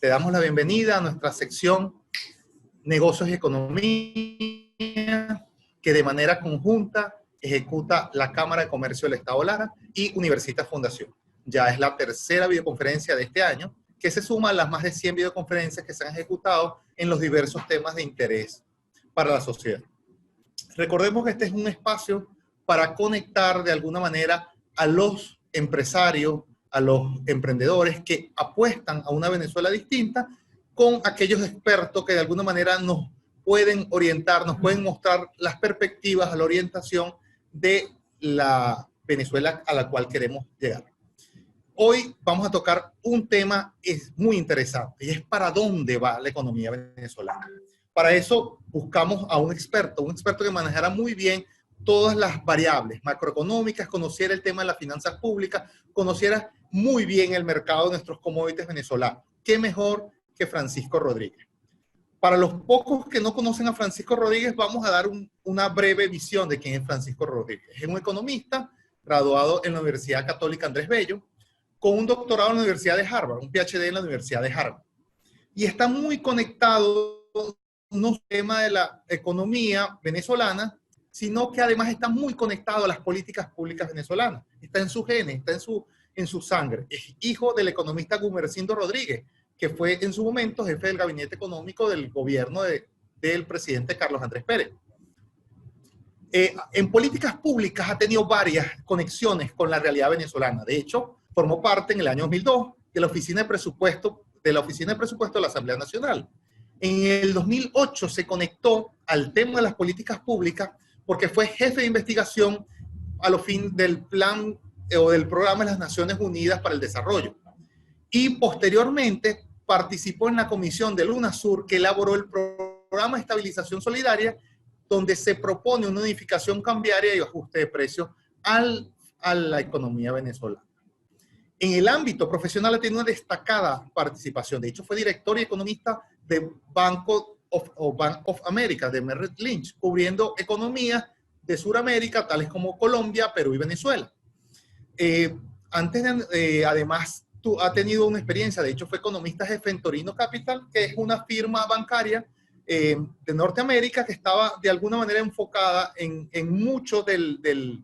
Te damos la bienvenida a nuestra sección Negocios y Economía, que de manera conjunta ejecuta la Cámara de Comercio del Estado Lara y Universitas Fundación. Ya es la tercera videoconferencia de este año, que se suma a las más de 100 videoconferencias que se han ejecutado en los diversos temas de interés para la sociedad. Recordemos que este es un espacio para conectar de alguna manera a los empresarios, a los emprendedores que apuestan a una Venezuela distinta, con aquellos expertos que de alguna manera nos pueden orientar, nos pueden mostrar las perspectivas a la orientación de la Venezuela a la cual queremos llegar. Hoy vamos a tocar un tema muy interesante y es para dónde va la economía venezolana. Para eso buscamos a un experto que manejara muy bien todas las variables macroeconómicas, conociera el tema de las finanzas públicas, conociera muy bien el mercado de nuestros commodities venezolanos. ¿Qué mejor que Francisco Rodríguez? Para los pocos que no conocen a Francisco Rodríguez, vamos a dar una breve visión de quién es Francisco Rodríguez. Es un economista graduado en la Universidad Católica Andrés Bello, con un doctorado en la Universidad de Harvard, un PhD en la Universidad de Harvard. Y está muy conectado no solo al tema de la economía venezolana, sino que además está muy conectado a las políticas públicas venezolanas. Está en su genes, está en su sangre. Es hijo del economista Gumersindo Rodríguez, que fue en su momento jefe del gabinete económico del gobierno del presidente Carlos Andrés Pérez. En políticas públicas ha tenido varias conexiones con la realidad venezolana. De hecho, formó parte en el año 2002 de la Oficina de Presupuesto de la Asamblea Nacional. En el 2008 se conectó al tema de las políticas públicas porque fue jefe de investigación a los fines del plan o del programa de las Naciones Unidas para el Desarrollo. Y posteriormente participó en la comisión del UNASUR que elaboró el programa de estabilización solidaria, donde se propone una unificación cambiaria y ajuste de precios a la economía venezolana. En el ámbito profesional ha tenido una destacada participación. De hecho, fue director y economista de Bank of America, de Merrill Lynch, cubriendo economías de Sudamérica, tales como Colombia, Perú y Venezuela. Además, ha tenido una experiencia, de hecho fue economista jefe en Torino Capital, que es una firma bancaria de Norteamérica que estaba de alguna manera enfocada en mucho del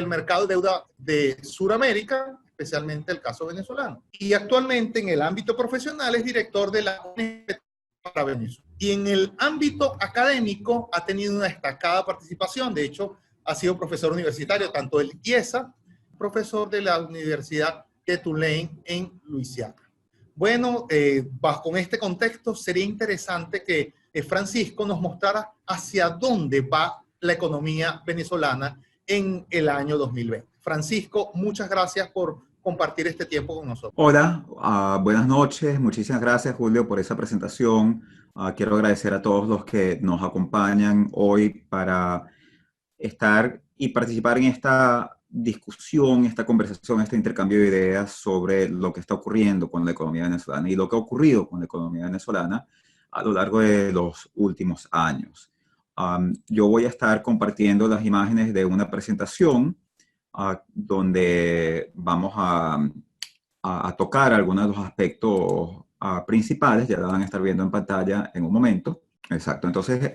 mercado de deuda de Sudamérica, especialmente el caso venezolano. Y actualmente en el ámbito profesional es director de la ONG para Venezuela. Y en el ámbito académico ha tenido una destacada participación. De hecho, ha sido profesor universitario tanto del IESA, profesor de la Universidad de Tulane en Luisiana. Bueno, con este contexto sería interesante que Francisco nos mostrara hacia dónde va la economía venezolana en el año 2020. Francisco, muchas gracias por compartir este tiempo con nosotros. Hola, buenas noches. Muchísimas gracias, Julio, por esa presentación. Quiero agradecer a todos los que nos acompañan hoy para estar y participar en esta discusión, esta conversación, este intercambio de ideas sobre lo que está ocurriendo con la economía venezolana y lo que ha ocurrido con la economía venezolana a lo largo de los últimos años. Yo voy a estar compartiendo las imágenes de una presentación donde vamos a tocar algunos de los aspectos principales. Ya la van a estar viendo en pantalla en un momento. Exacto. Entonces,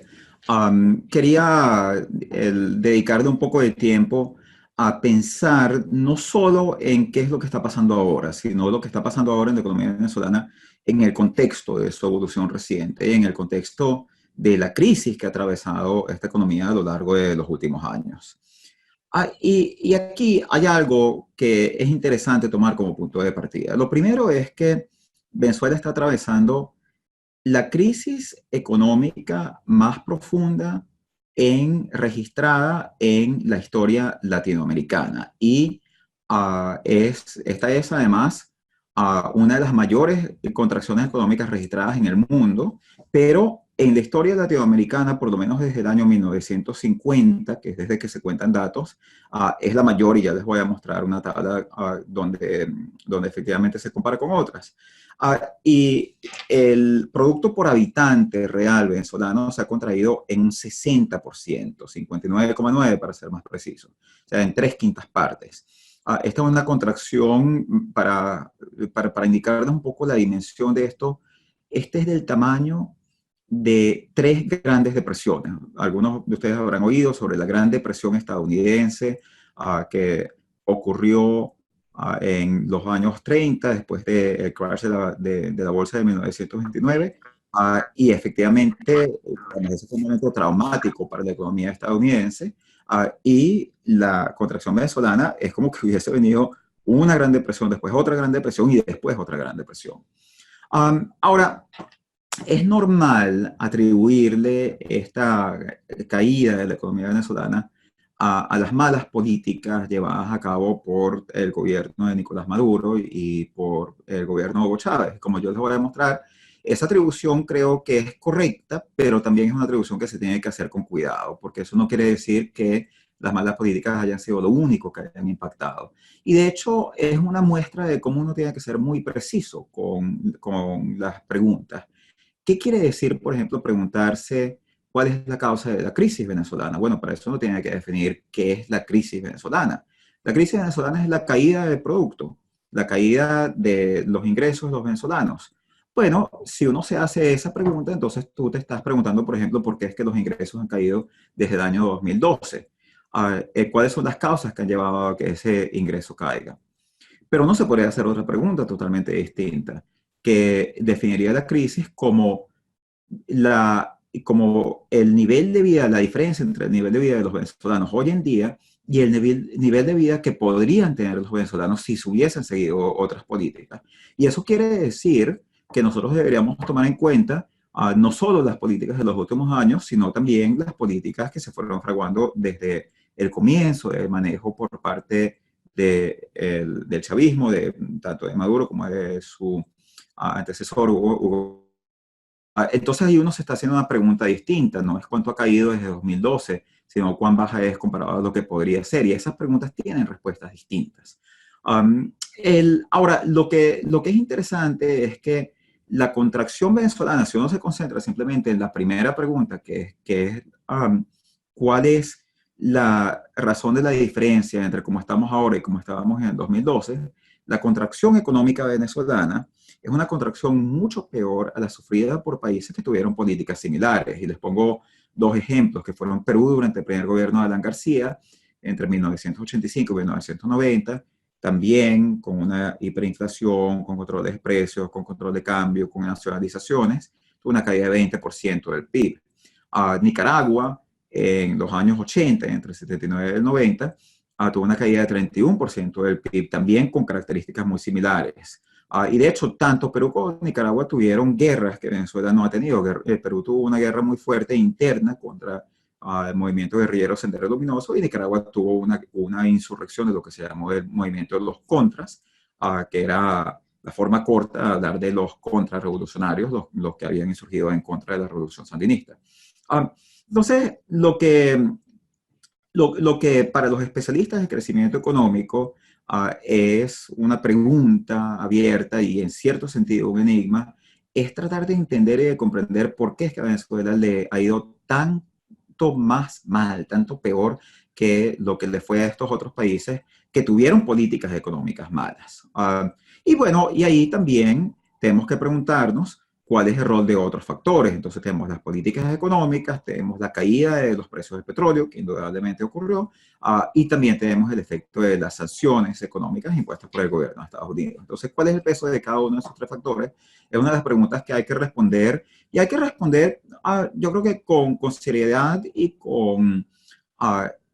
quería dedicarle un poco de tiempo a pensar no solo en qué es lo que está pasando ahora, sino lo que está pasando ahora en la economía venezolana en el contexto de su evolución reciente, en el contexto de la crisis que ha atravesado esta economía a lo largo de los últimos años. Y aquí hay algo que es interesante tomar como punto de partida. Lo primero es que Venezuela está atravesando la crisis económica más profunda registrada en la historia latinoamericana. Y esta es además una de las mayores contracciones económicas registradas en el mundo, pero en la historia latinoamericana, por lo menos desde el año 1950, que es desde que se cuentan datos, es la mayor, y ya les voy a mostrar una tabla donde efectivamente se compara con otras. Y el producto por habitante real venezolano se ha contraído en un 60%, 59,9% para ser más preciso, o sea, en 3/5 partes. Esta es una contracción para indicarnos un poco la dimensión de esto este es del tamaño de 3 grandes depresiones. Algunos de ustedes habrán oído sobre la Gran Depresión estadounidense, que ocurrió en los años 30, después del crash de la bolsa de 1929. Y efectivamente, bueno, ese fue un momento traumático para la economía estadounidense. Y la contracción venezolana es como que hubiese venido una gran depresión, después otra gran depresión y después otra gran depresión. Ahora, es normal atribuirle esta caída de la economía venezolana a las malas políticas llevadas a cabo por el gobierno de Nicolás Maduro y por el gobierno de Hugo Chávez. Como yo les voy a demostrar, esa atribución creo que es correcta, pero también es una atribución que se tiene que hacer con cuidado, porque eso no quiere decir que las malas políticas hayan sido lo único que hayan impactado. Y de hecho es una muestra de cómo uno tiene que ser muy preciso con las preguntas. ¿Qué quiere decir, por ejemplo, preguntarse cuál es la causa de la crisis venezolana? Bueno, para eso uno tiene que definir qué es la crisis venezolana. La crisis venezolana es la caída del producto, la caída de los ingresos de los venezolanos. Bueno, si uno se hace esa pregunta, entonces tú te estás preguntando, por ejemplo, por qué es que los ingresos han caído desde el año 2012. ¿Cuáles son las causas que han llevado a que ese ingreso caiga? Pero no se puede hacer otra pregunta totalmente distinta, que definiría la crisis como el nivel de vida, la diferencia entre el nivel de vida de los venezolanos hoy en día y el nivel de vida que podrían tener los venezolanos si se hubiesen seguido otras políticas. Y eso quiere decir que nosotros deberíamos tomar en cuenta no solo las políticas de los últimos años, sino también las políticas que se fueron fraguando desde el comienzo del manejo por parte del chavismo, tanto de Maduro como de su antecesor Hugo. Entonces ahí uno se está haciendo una pregunta distinta, no es cuánto ha caído desde 2012, sino cuán baja es comparado a lo que podría ser, y esas preguntas tienen respuestas distintas. Ahora, lo que es interesante es que la contracción venezolana, si uno se concentra simplemente en la primera pregunta, que es ¿cuál es la razón de la diferencia entre cómo estamos ahora y cómo estábamos en el 2012? La contracción económica venezolana es una contracción mucho peor a la sufrida por países que tuvieron políticas similares. Y les pongo 2 ejemplos, que fueron Perú durante el primer gobierno de Alan García, entre 1985 y 1990, también con una hiperinflación, con control de precios, con control de cambio, con nacionalizaciones, tuvo una caída de 20% del PIB. Nicaragua, en los años 80, entre el 79 y el 90, tuvo una caída de 31% del PIB, también con características muy similares. Y de hecho, tanto Perú como Nicaragua tuvieron guerras que Venezuela no ha tenido. Perú tuvo una guerra muy fuerte interna contra el movimiento guerrillero Sendero Luminoso, y Nicaragua tuvo una insurrección de lo que se llamó el movimiento de los contras, que era la forma corta de hablar de los contrarrevolucionarios, los que habían insurgido en contra de la revolución sandinista. Entonces, lo que para los especialistas de crecimiento económico es una pregunta abierta y en cierto sentido un enigma, es tratar de entender y de comprender por qué es que a Venezuela le ha ido tanto más mal, tanto peor que lo que le fue a estos otros países que tuvieron políticas económicas malas. Y bueno, y ahí también tenemos que preguntarnos cuál es el rol de otros factores. Entonces tenemos las políticas económicas, tenemos la caída de los precios del petróleo, que indudablemente ocurrió, y también tenemos el efecto de las sanciones económicas impuestas por el gobierno de Estados Unidos. Entonces, ¿cuál es el peso de cada uno de esos 3 factores? Es una de las preguntas que hay que responder, y hay que responder, yo creo que con seriedad y con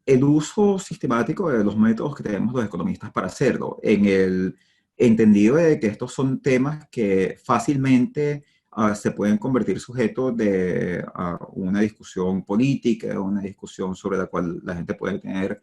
el uso sistemático de los métodos que tenemos los economistas para hacerlo, en el entendido de que estos son temas que fácilmente se pueden convertir sujetos de una discusión política, una discusión sobre la cual la gente puede tener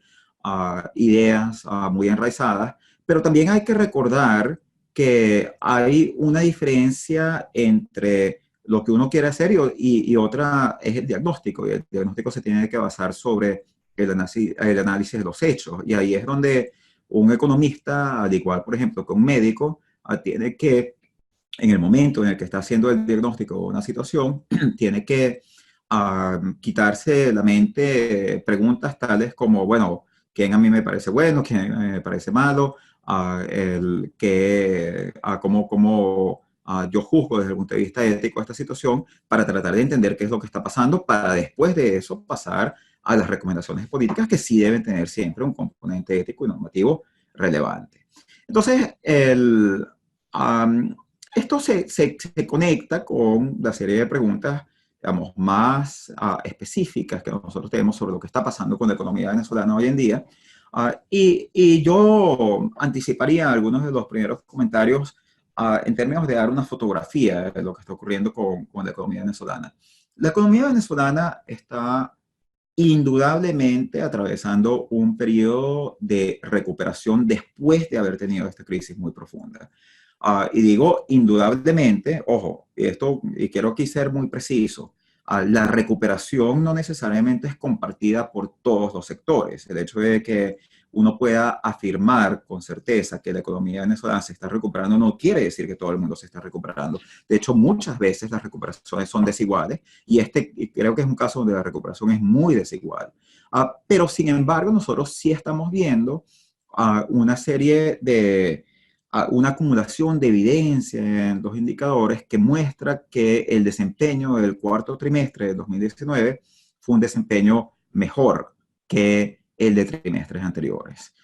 ideas muy enraizadas, pero también hay que recordar que hay una diferencia entre lo que uno quiere hacer y otra es el diagnóstico, y el diagnóstico se tiene que basar sobre el análisis de los hechos, y ahí es donde un economista, al igual, por ejemplo, que un médico, tiene que, en el momento en el que está haciendo el diagnóstico de una situación, tiene que quitarse de la mente preguntas tales como, bueno, ¿quién a mí me parece bueno? ¿Quién a mí me parece malo? Cómo yo juzgo desde el punto de vista ético esta situación para tratar de entender qué es lo que está pasando, para después de eso pasar a las recomendaciones políticas que sí deben tener siempre un componente ético y normativo relevante. Entonces, esto se conecta con la serie de preguntas, digamos, más específicas que nosotros tenemos sobre lo que está pasando con la economía venezolana hoy en día. Y yo anticiparía algunos de los primeros comentarios en términos de dar una fotografía de lo que está ocurriendo con la economía venezolana. La economía venezolana está indudablemente atravesando un periodo de recuperación después de haber tenido esta crisis muy profunda. Y digo indudablemente, ojo, y quiero aquí ser muy preciso, la recuperación no necesariamente es compartida por todos los sectores. El hecho de que uno pueda afirmar con certeza que la economía venezolana se está recuperando no quiere decir que todo el mundo se está recuperando. De hecho, muchas veces las recuperaciones son desiguales y creo que es un caso donde la recuperación es muy desigual. Pero sin embargo, nosotros sí estamos viendo una serie de una acumulación de evidencia en los indicadores que muestra que el desempeño del cuarto trimestre de 2019 fue un desempeño mejor que el de trimestres anteriores.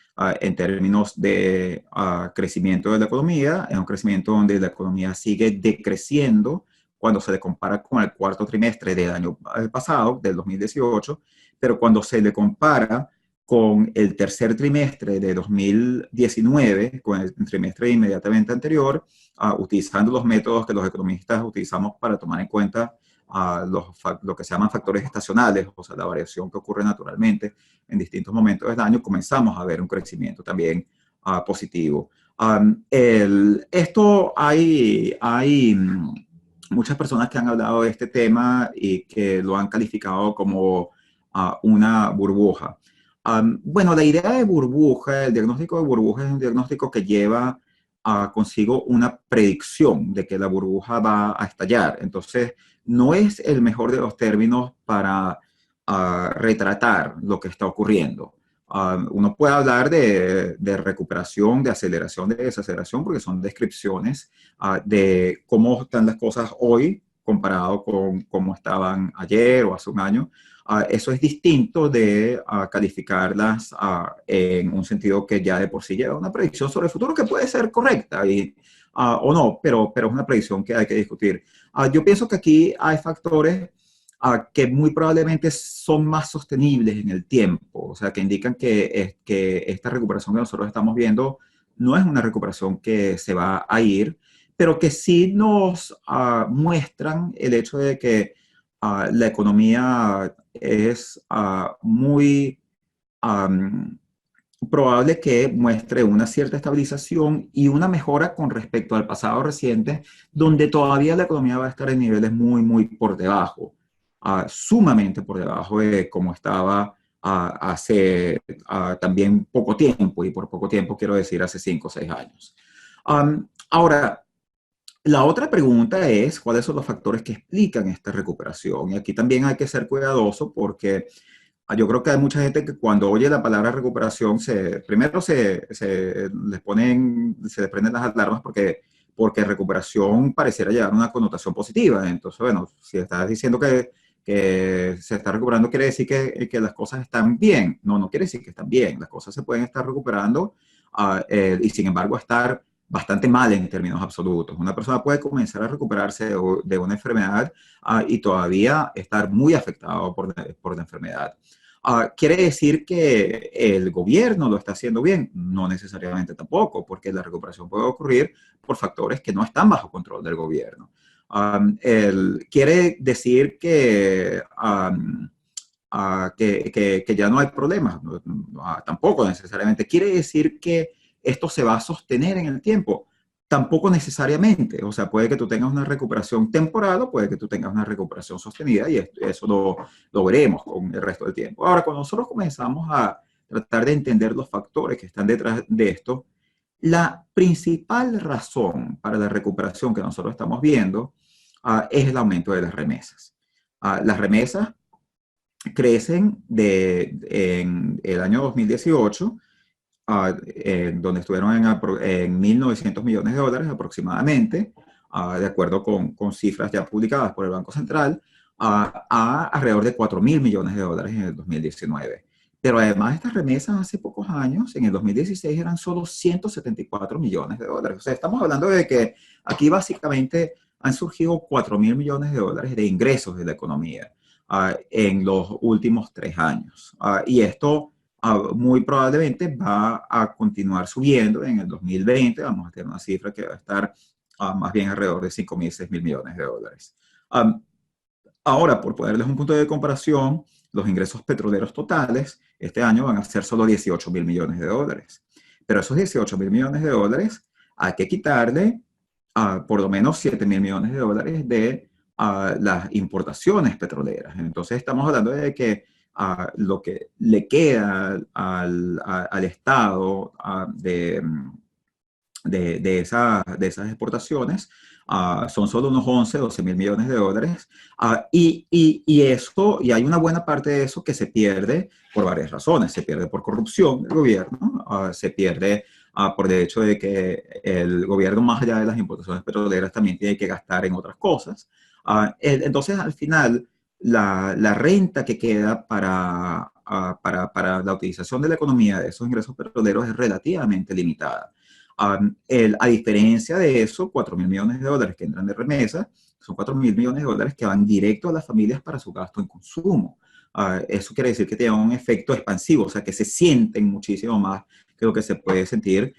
En términos de crecimiento de la economía, es un crecimiento donde la economía sigue decreciendo cuando se le compara con el cuarto trimestre del año pasado, del 2018, pero cuando se le compara con el tercer trimestre de 2019, con el trimestre inmediatamente anterior, utilizando los métodos que los economistas utilizamos para tomar en cuenta lo que se llaman factores estacionales, o sea, la variación que ocurre naturalmente en distintos momentos del año, comenzamos a ver un crecimiento también positivo. Esto hay muchas personas que han hablado de este tema y que lo han calificado como una burbuja. Bueno, la idea de burbuja, el diagnóstico de burbuja es un diagnóstico que lleva consigo una predicción de que la burbuja va a estallar. Entonces, no es el mejor de los términos para retratar lo que está ocurriendo. Uno puede hablar de recuperación, de aceleración, de desaceleración, porque son descripciones de cómo están las cosas hoy comparado con cómo estaban ayer o hace un año. Eso es distinto de calificarlas en un sentido que ya de por sí lleva una predicción sobre el futuro que puede ser correcta o no, pero es una predicción que hay que discutir. Yo pienso que aquí hay factores que muy probablemente son más sostenibles en el tiempo, o sea, que indican que esta recuperación que nosotros estamos viendo no es una recuperación que se va a ir, pero que sí nos muestran el hecho de que la economía es muy probable que muestre una cierta estabilización y una mejora con respecto al pasado reciente, donde todavía la economía va a estar en niveles muy, muy por debajo, sumamente por debajo de cómo estaba hace también poco tiempo, y por poco tiempo quiero decir hace 5 o 6 años. Ahora, la otra pregunta es, ¿cuáles son los factores que explican esta recuperación? Y aquí también hay que ser cuidadoso porque yo creo que hay mucha gente que cuando oye la palabra recuperación, primero se les prenden las alarmas porque recuperación pareciera llevar una connotación positiva. Entonces, bueno, si estás diciendo que se está recuperando, quiere decir que las cosas están bien. No, no quiere decir que están bien. Las cosas se pueden estar recuperando y sin embargo estar bastante mal en términos absolutos. Una persona puede comenzar a recuperarse de una enfermedad y todavía estar muy afectado por la enfermedad. ¿Quiere decir que el gobierno lo está haciendo bien? No necesariamente tampoco, porque la recuperación puede ocurrir por factores que no están bajo control del gobierno. ¿Quiere decir que ya no hay problemas? Tampoco necesariamente. ¿Quiere decir que esto se va a sostener en el tiempo? Tampoco necesariamente. O sea, puede que tú tengas una recuperación temporal o puede que tú tengas una recuperación sostenida y eso lo veremos con el resto del tiempo. Ahora, cuando nosotros comenzamos a tratar de entender los factores que están detrás de esto, la principal razón para la recuperación que nosotros estamos viendo es el aumento de las remesas. Las remesas crecen en el año 2018, donde estuvieron en 1.900 millones de dólares aproximadamente, de acuerdo con cifras ya publicadas por el Banco Central, a alrededor de 4.000 millones de dólares en el 2019. Pero además estas remesas hace pocos años, en el 2016, eran solo 174 millones de dólares. O sea, estamos hablando de que aquí básicamente han surgido 4.000 millones de dólares de ingresos de la economía en los últimos 3 años. Y esto muy probablemente va a continuar subiendo en el 2020. Vamos a tener una cifra que va a estar más bien alrededor de 5.000, 6.000 millones de dólares. Ahora, por ponerles un punto de comparación, los ingresos petroleros totales este año van a ser solo 18.000 millones de dólares. Pero esos 18.000 millones de dólares hay que quitarle por lo menos 7.000 millones de dólares de las importaciones petroleras. Entonces estamos hablando de que lo que le queda al Estado de esas exportaciones son solo unos 11, 12 mil millones de dólares. Y hay una buena parte de eso que se pierde por varias razones. Se pierde por corrupción del gobierno, se pierde por el hecho de que el gobierno, más allá de las importaciones petroleras, también tiene que gastar en otras cosas. Entonces, al final, la renta que queda para la utilización de la economía de esos ingresos petroleros es relativamente limitada. A diferencia de eso, 4.000 millones de dólares que entran de remesa, son 4.000 millones de dólares que van directo a las familias para su gasto en consumo. Eso quiere decir que tiene un efecto expansivo, o sea, que se sienten muchísimo más que lo que se puede sentir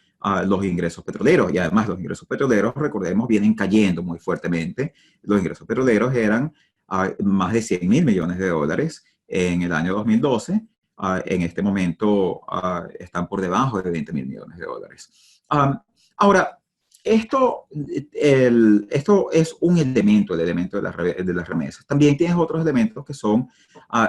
los ingresos petroleros. Y además los ingresos petroleros, recordemos, vienen cayendo muy fuertemente. Los ingresos petroleros eran más de 100.000 millones de dólares en el año 2012. En este momento están por debajo de 20.000 millones de dólares. Ahora, esto es un elemento, el elemento de las remesas. También tienes otros elementos que son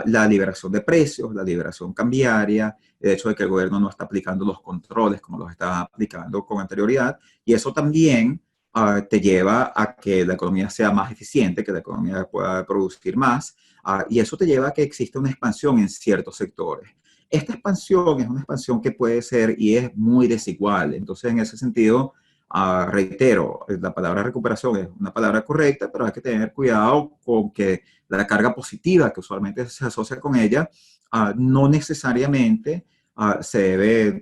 la liberación de precios, la liberación cambiaria, el hecho de que el gobierno no está aplicando los controles como los está aplicando con anterioridad, y eso también te lleva a que la economía sea más eficiente, que la economía pueda producir más, y eso te lleva a que exista una expansión en ciertos sectores. Esta expansión es una expansión que puede ser y es muy desigual. Entonces, en ese sentido, reitero, la palabra recuperación es una palabra correcta, pero hay que tener cuidado con que la carga positiva que usualmente se asocia con ella no necesariamente se debe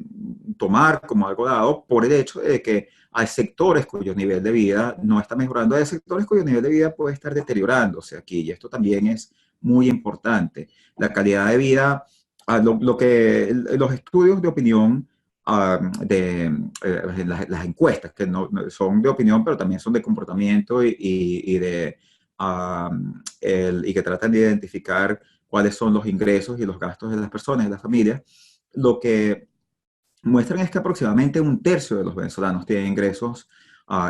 tomar como algo dado por el hecho de que hay sectores cuyo nivel de vida no está mejorando, hay sectores cuyo nivel de vida puede estar deteriorándose aquí, y esto también es muy importante. La calidad de vida, los estudios de opinión, las encuestas, que no son de opinión, pero también son de comportamiento y que tratan de identificar cuáles son los ingresos y los gastos de las personas, de las familias, lo que muestran es que aproximadamente un tercio de los venezolanos tienen ingresos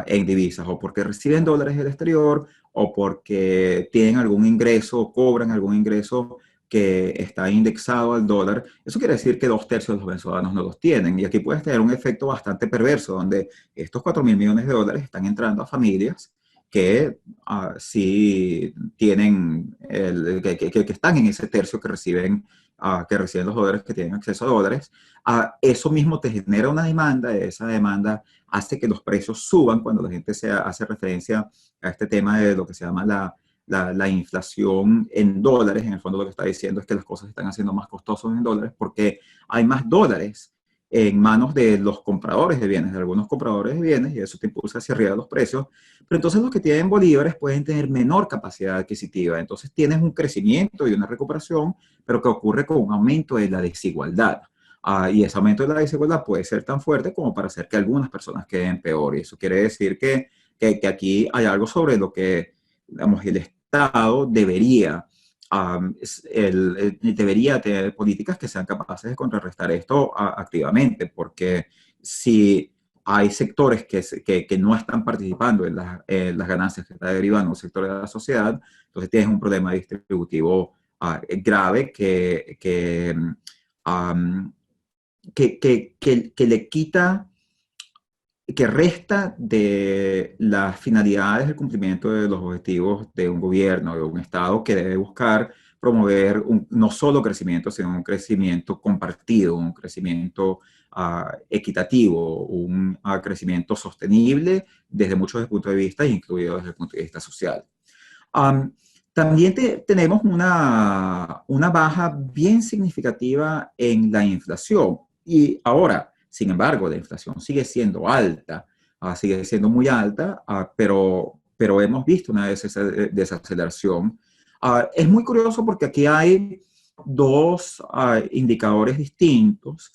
en divisas, o porque reciben dólares del exterior, o porque tienen algún ingreso, o cobran algún ingreso que está indexado al dólar. Eso quiere decir que 2/3 de los venezolanos no los tienen. Y aquí puedes tener un efecto bastante perverso, donde estos 4.000 millones de dólares están entrando a familias que sí tienen, que están en ese tercio que reciben los dólares, que tienen acceso a dólares. Eso mismo te genera una demanda, esa demanda hace que los precios suban cuando la gente hace referencia a este tema de lo que se llama la inflación en dólares. En el fondo lo que está diciendo es que las cosas están haciendo más costosas en dólares porque hay más dólares en manos de los compradores de bienes, de algunos compradores de bienes, y eso te impulsa hacia arriba los precios. Pero entonces los que tienen bolívares pueden tener menor capacidad adquisitiva. Entonces tienes un crecimiento y una recuperación, pero que ocurre con un aumento de la desigualdad. Y ese aumento de la desigualdad puede ser tan fuerte como para hacer que algunas personas queden peor. Y eso quiere decir que aquí hay algo sobre lo que, digamos, el Estado debería tener políticas que sean capaces de contrarrestar esto activamente, porque si hay sectores que no están participando en las ganancias que está derivando un sector de la sociedad, entonces tienes un problema distributivo grave que le quita, que resta de las finalidades del cumplimiento de los objetivos de un gobierno, de un Estado que debe buscar promover no solo crecimiento, sino un crecimiento compartido, un crecimiento equitativo, un crecimiento sostenible desde muchos puntos de vista, incluido desde el punto de vista social. Um, También tenemos una baja bien significativa en la inflación. Y ahora, sin embargo, la inflación sigue siendo alta, sigue siendo muy alta, pero hemos visto una desaceleración. Es muy curioso porque aquí hay dos indicadores distintos.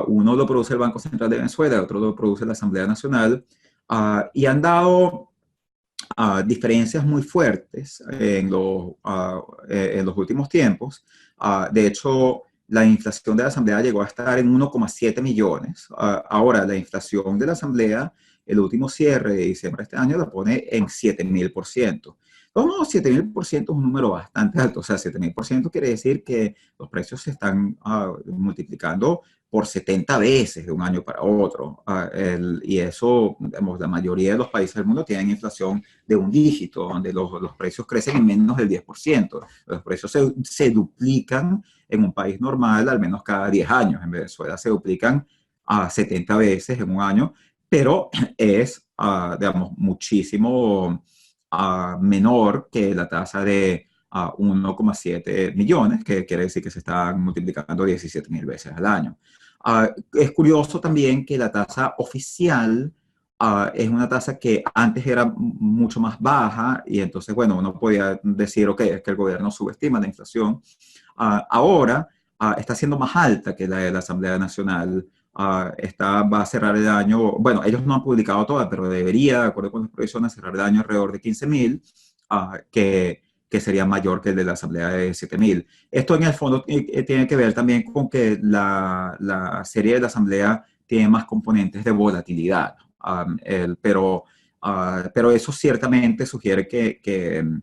Uno lo produce el Banco Central de Venezuela, otro lo produce la Asamblea Nacional, y han dado diferencias muy fuertes en los últimos tiempos. De hecho, la inflación de la Asamblea llegó a estar en 1,7 millones. Ahora, la inflación de la Asamblea, el último cierre de diciembre de este año, la pone en 7.000%. Como 7.000% es un número bastante alto. O sea, 7.000% quiere decir que los precios se están multiplicando por 70 veces de un año para otro. Y eso, digamos, la mayoría de los países del mundo tienen inflación de un dígito, donde los precios crecen en menos del 10%. Los precios se duplican en un país normal al menos cada 10 años. En Venezuela se duplican a 70 veces en un año, pero es, digamos, muchísimo menor que la tasa de 1,7 millones, que quiere decir que se están multiplicando 17.000 veces al año. Es curioso también que la tasa oficial es una tasa que antes era mucho más baja y entonces, bueno, uno podía decir, ok, es que el gobierno subestima la inflación. Ahora está siendo más alta que la de la Asamblea Nacional. Va a cerrar el año, bueno, ellos no han publicado toda, pero debería, de acuerdo con las proyecciones, cerrar el año alrededor de 15.000, que sería mayor que el de la Asamblea de 7.000. Esto en el fondo tiene que ver también con que la serie de la Asamblea tiene más componentes de volatilidad, pero eso ciertamente sugiere que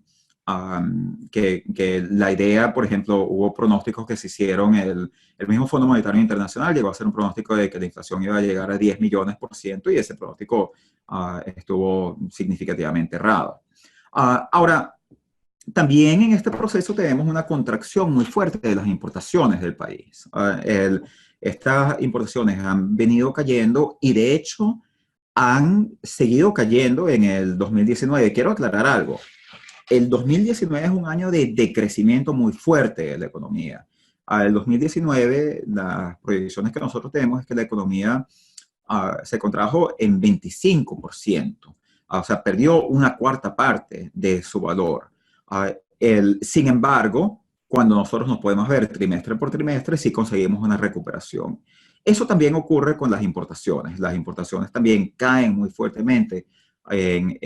la idea, por ejemplo, hubo pronósticos que se hicieron, el mismo Fondo Monetario Internacional llegó a hacer un pronóstico de que la inflación iba a llegar a 10 millones por ciento y ese pronóstico estuvo significativamente errado. Ahora, también en este proceso tenemos una contracción muy fuerte de las importaciones del país. Estas importaciones han venido cayendo y de hecho han seguido cayendo en el 2019. Quiero aclarar algo. El 2019 es un año de decrecimiento muy fuerte de la economía. El 2019, las proyecciones que nosotros tenemos es que la economía se contrajo en 25%. O sea, perdió una cuarta parte de su valor. Sin embargo, cuando nosotros nos podemos ver trimestre por trimestre, sí conseguimos una recuperación. Eso también ocurre con las importaciones. Las importaciones también caen muy fuertemente en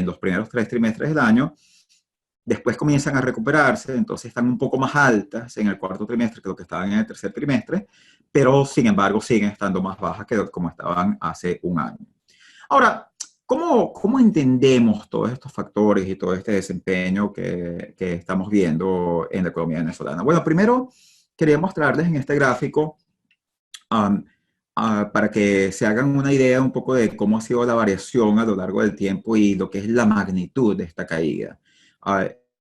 los primeros 3 trimestres del año. Después comienzan a recuperarse, entonces están un poco más altas en el cuarto trimestre que lo que estaban en el tercer trimestre, pero sin embargo siguen estando más bajas que como estaban hace un año. Ahora, ¿cómo entendemos todos estos factores y todo este desempeño que estamos viendo en la economía venezolana? Bueno, primero quería mostrarles en este gráfico para que se hagan una idea un poco de cómo ha sido la variación a lo largo del tiempo y lo que es la magnitud de esta caída.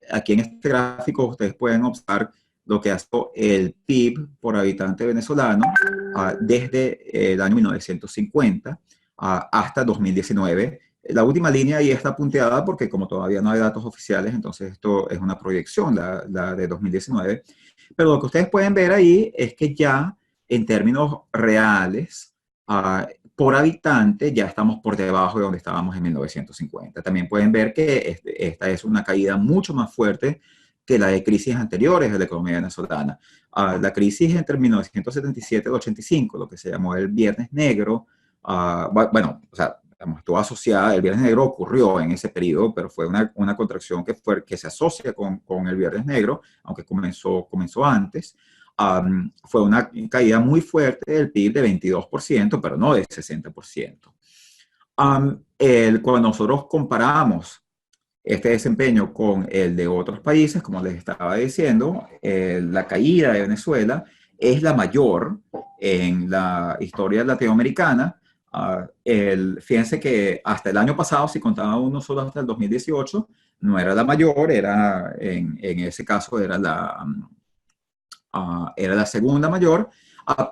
Aquí en este gráfico ustedes pueden observar lo que ha sido el PIB por habitante venezolano desde el año 1950 hasta 2019. La última línea ahí está punteada porque como todavía no hay datos oficiales, entonces esto es una proyección, la de 2019. Pero lo que ustedes pueden ver ahí es que ya en términos reales, por habitante, ya estamos por debajo de donde estábamos en 1950. También pueden ver que esta es una caída mucho más fuerte que la de crisis anteriores de la economía venezolana. La crisis entre 1977 y 85, lo que se llamó el Viernes Negro, bueno, o sea, estuvo asociada, el Viernes Negro ocurrió en ese periodo, pero fue una contracción que se asocia con el Viernes Negro, aunque comenzó antes. Fue una caída muy fuerte del PIB de 22%, pero no de 60%. Cuando nosotros comparamos este desempeño con el de otros países, como les estaba diciendo, la caída de Venezuela es la mayor en la historia latinoamericana. Fíjense que hasta el año pasado, si contaba uno solo hasta el 2018, no era la mayor, en ese caso era la segunda mayor.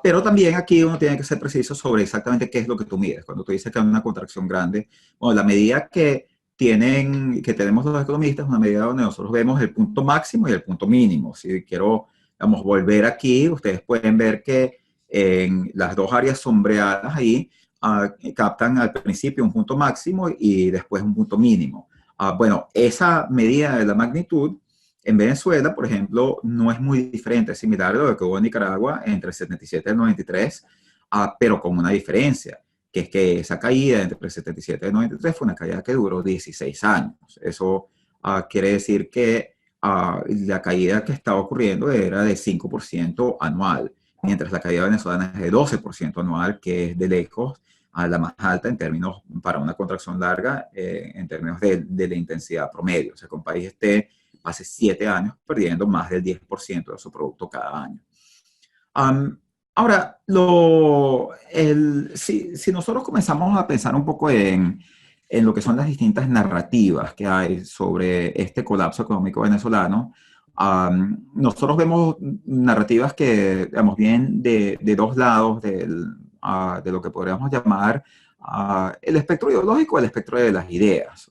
Pero también aquí uno tiene que ser preciso sobre exactamente qué es lo que tú mides. Cuando tú dices que hay una contracción grande, bueno, la medida que tenemos los economistas es una medida donde nosotros vemos el punto máximo y el punto mínimo. Si quiero, vamos, volver aquí, ustedes pueden ver que en las dos áreas sombreadas ahí captan al principio un punto máximo y después un punto mínimo. Bueno, esa medida de la magnitud en Venezuela, por ejemplo, no es muy diferente, es similar a lo que hubo en Nicaragua entre el 77 y el 93, pero con una diferencia, que es que esa caída entre el 77 y el 93 fue una caída que duró 16 años. Eso quiere decir que la caída que estaba ocurriendo era de 5% anual, mientras la caída venezolana es de 12% anual, que es de lejos a la más alta en términos, para una contracción larga, en términos de la intensidad promedio. O sea, que un país esté hace 7 años perdiendo más del 10% de su producto cada año. Ahora, si nosotros comenzamos a pensar un poco en lo que son las distintas narrativas que hay sobre este colapso económico venezolano, nosotros vemos narrativas que, digamos, bien de dos lados de lo que podríamos llamar el espectro ideológico, el espectro de las ideas.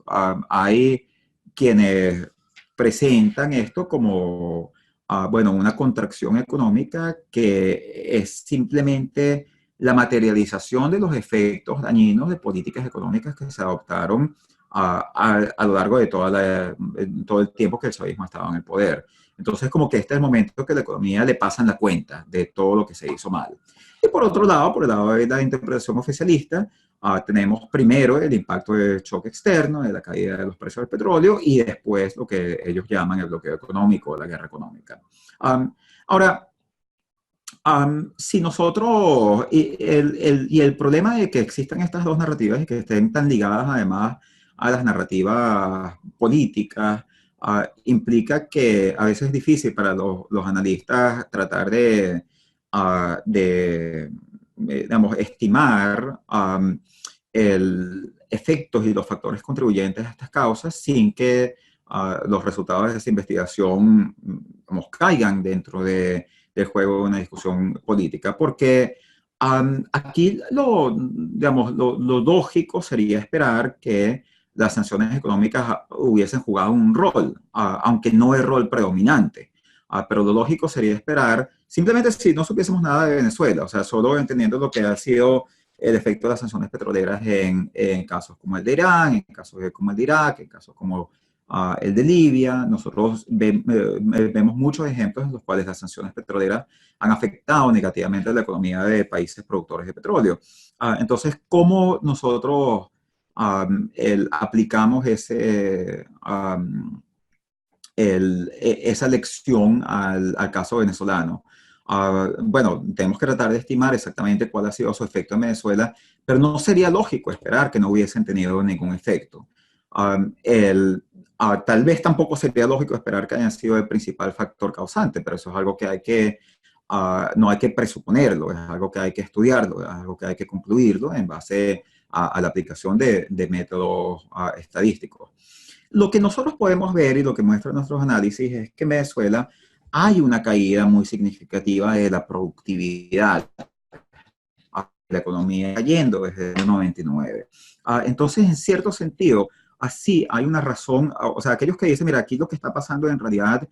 Hay quienes presentan esto como, bueno, una contracción económica que es simplemente la materialización de los efectos dañinos de políticas económicas que se adoptaron a lo largo de todo el tiempo que el chavismo estaba en el poder. Entonces, como que este es el momento que la economía le pasan la cuenta de todo lo que se hizo mal. Y por otro lado, por el lado de la interpretación oficialista, tenemos primero el impacto del choque externo, de la caída de los precios del petróleo, y después lo que ellos llaman el bloqueo económico, la guerra económica. Ahora, si nosotros, y el problema de que existan estas dos narrativas y que estén tan ligadas además a las narrativas políticas, implica que a veces es difícil para los analistas tratar digamos, estimar el efectos y los factores contribuyentes a estas causas sin que los resultados de esa investigación, digamos, caigan dentro del juego de una discusión política, porque aquí digamos, lo lógico sería esperar que las sanciones económicas hubiesen jugado un rol, aunque no el rol predominante. Pero lo lógico sería esperar, simplemente si no supiésemos nada de Venezuela, o sea, solo entendiendo lo que ha sido el efecto de las sanciones petroleras en casos como el de Irán, en casos como el de Irak, en casos como el de Libia. Nosotros vemos muchos ejemplos en los cuales las sanciones petroleras han afectado negativamente a la economía de países productores de petróleo. Entonces, ¿cómo nosotros aplicamos esa lección al caso venezolano? Bueno, tenemos que tratar de estimar exactamente cuál ha sido su efecto en Venezuela, pero no sería lógico esperar que no hubiesen tenido ningún efecto. Tal vez tampoco sería lógico esperar que hayan sido el principal factor causante, pero eso es algo que no hay que presuponerlo, es algo que hay que estudiarlo, es algo que hay que concluirlo en base a la aplicación de métodos estadísticos. Lo que nosotros podemos ver y lo que muestran nuestros análisis es que en Venezuela hay una caída muy significativa de la productividad. La economía cayendo desde el 99. Entonces, en cierto sentido, así hay una razón, o sea, aquellos que dicen, mira, aquí lo que está pasando en realidad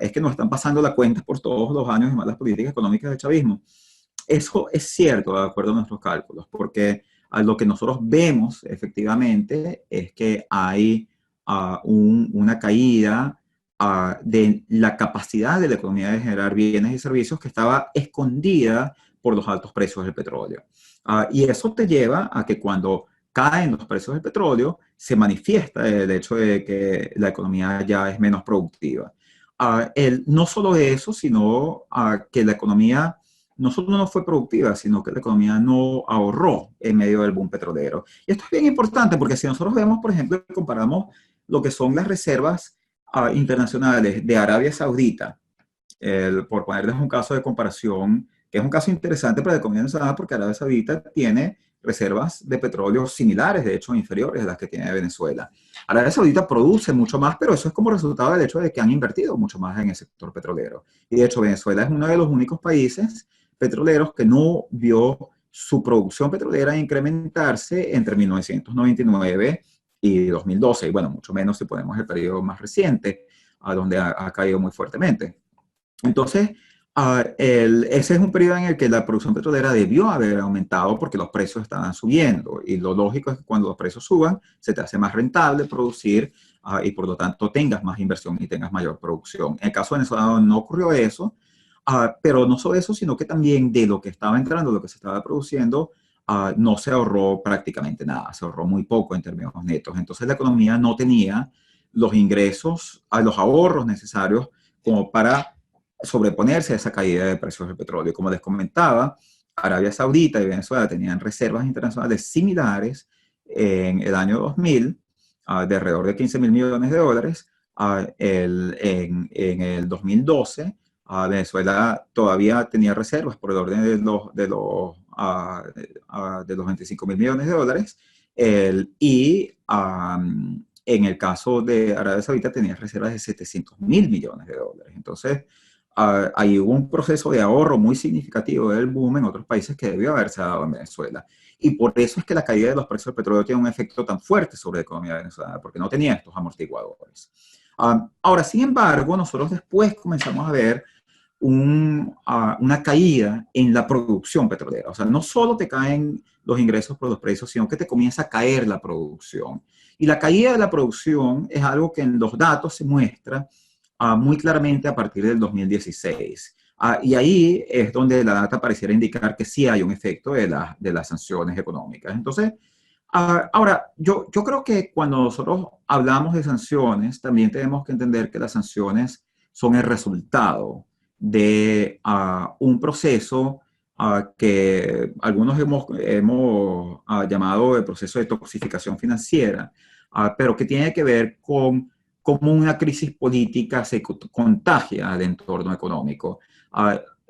es que nos están pasando la cuenta por todos los años de malas políticas económicas del chavismo. Eso es cierto, de acuerdo a nuestros cálculos, porque lo que nosotros vemos efectivamente es que hay una caída de la capacidad de la economía de generar bienes y servicios que estaba escondida por los altos precios del petróleo. Y eso te lleva a que cuando caen los precios del petróleo, se manifiesta el hecho de que la economía ya es menos productiva. No solo eso, sino que la economía no solo no fue productiva, sino que la economía no ahorró en medio del boom petrolero. Y esto es bien importante porque si nosotros vemos, por ejemplo, comparamos lo que son las reservas internacionales de Arabia Saudita, por ponerles un caso de comparación, que es un caso interesante para la economía venezolana porque Arabia Saudita tiene reservas de petróleo similares, de hecho inferiores a las que tiene Venezuela. Arabia Saudita produce mucho más, pero eso es como resultado del hecho de que han invertido mucho más en el sector petrolero. Y de hecho Venezuela es uno de los únicos países petroleros que no vio su producción petrolera incrementarse entre 1999 y 2012, y bueno, mucho menos si ponemos el periodo más reciente, a donde ha caído muy fuertemente. Entonces, ese es un periodo en el que la producción petrolera debió haber aumentado porque los precios estaban subiendo. Y lo lógico es que cuando los precios suban, se te hace más rentable producir y por lo tanto tengas más inversión y tengas mayor producción. En el caso venezolano no ocurrió eso, pero no solo eso, sino que también de lo que estaba entrando, lo que se estaba produciendo, no se ahorró prácticamente nada, se ahorró muy poco en términos netos. Entonces la economía no tenía los ingresos, los ahorros necesarios como para sobreponerse a esa caída de precios del petróleo. Como les comentaba, Arabia Saudita y Venezuela tenían reservas internacionales similares en el año 2000, de alrededor de 15 mil millones de dólares. En el 2012, Venezuela todavía tenía reservas por el orden de los 25 mil millones de dólares. En el caso de Arabia Saudita tenía reservas de 700 mil millones de dólares. Entonces, ahí hubo un proceso de ahorro muy significativo del boom en otros países que debió haberse dado en Venezuela. Y por eso es que la caída de los precios del petróleo tiene un efecto tan fuerte sobre la economía venezolana, porque no tenía estos amortiguadores. Ahora, sin embargo, nosotros después comenzamos a ver una caída en la producción petrolera. O sea, no solo te caen los ingresos por los precios, sino que te comienza a caer la producción. Y la caída de la producción es algo que en los datos se muestra muy claramente a partir del 2016. Y ahí es donde la data pareciera indicar que sí hay un efecto de las sanciones económicas. Entonces, ahora, yo creo que cuando nosotros hablamos de sanciones, también tenemos que entender que las sanciones son el resultado de un proceso que algunos hemos llamado el proceso de toxificación financiera, pero que tiene que ver con cómo una crisis política se contagia al entorno económico.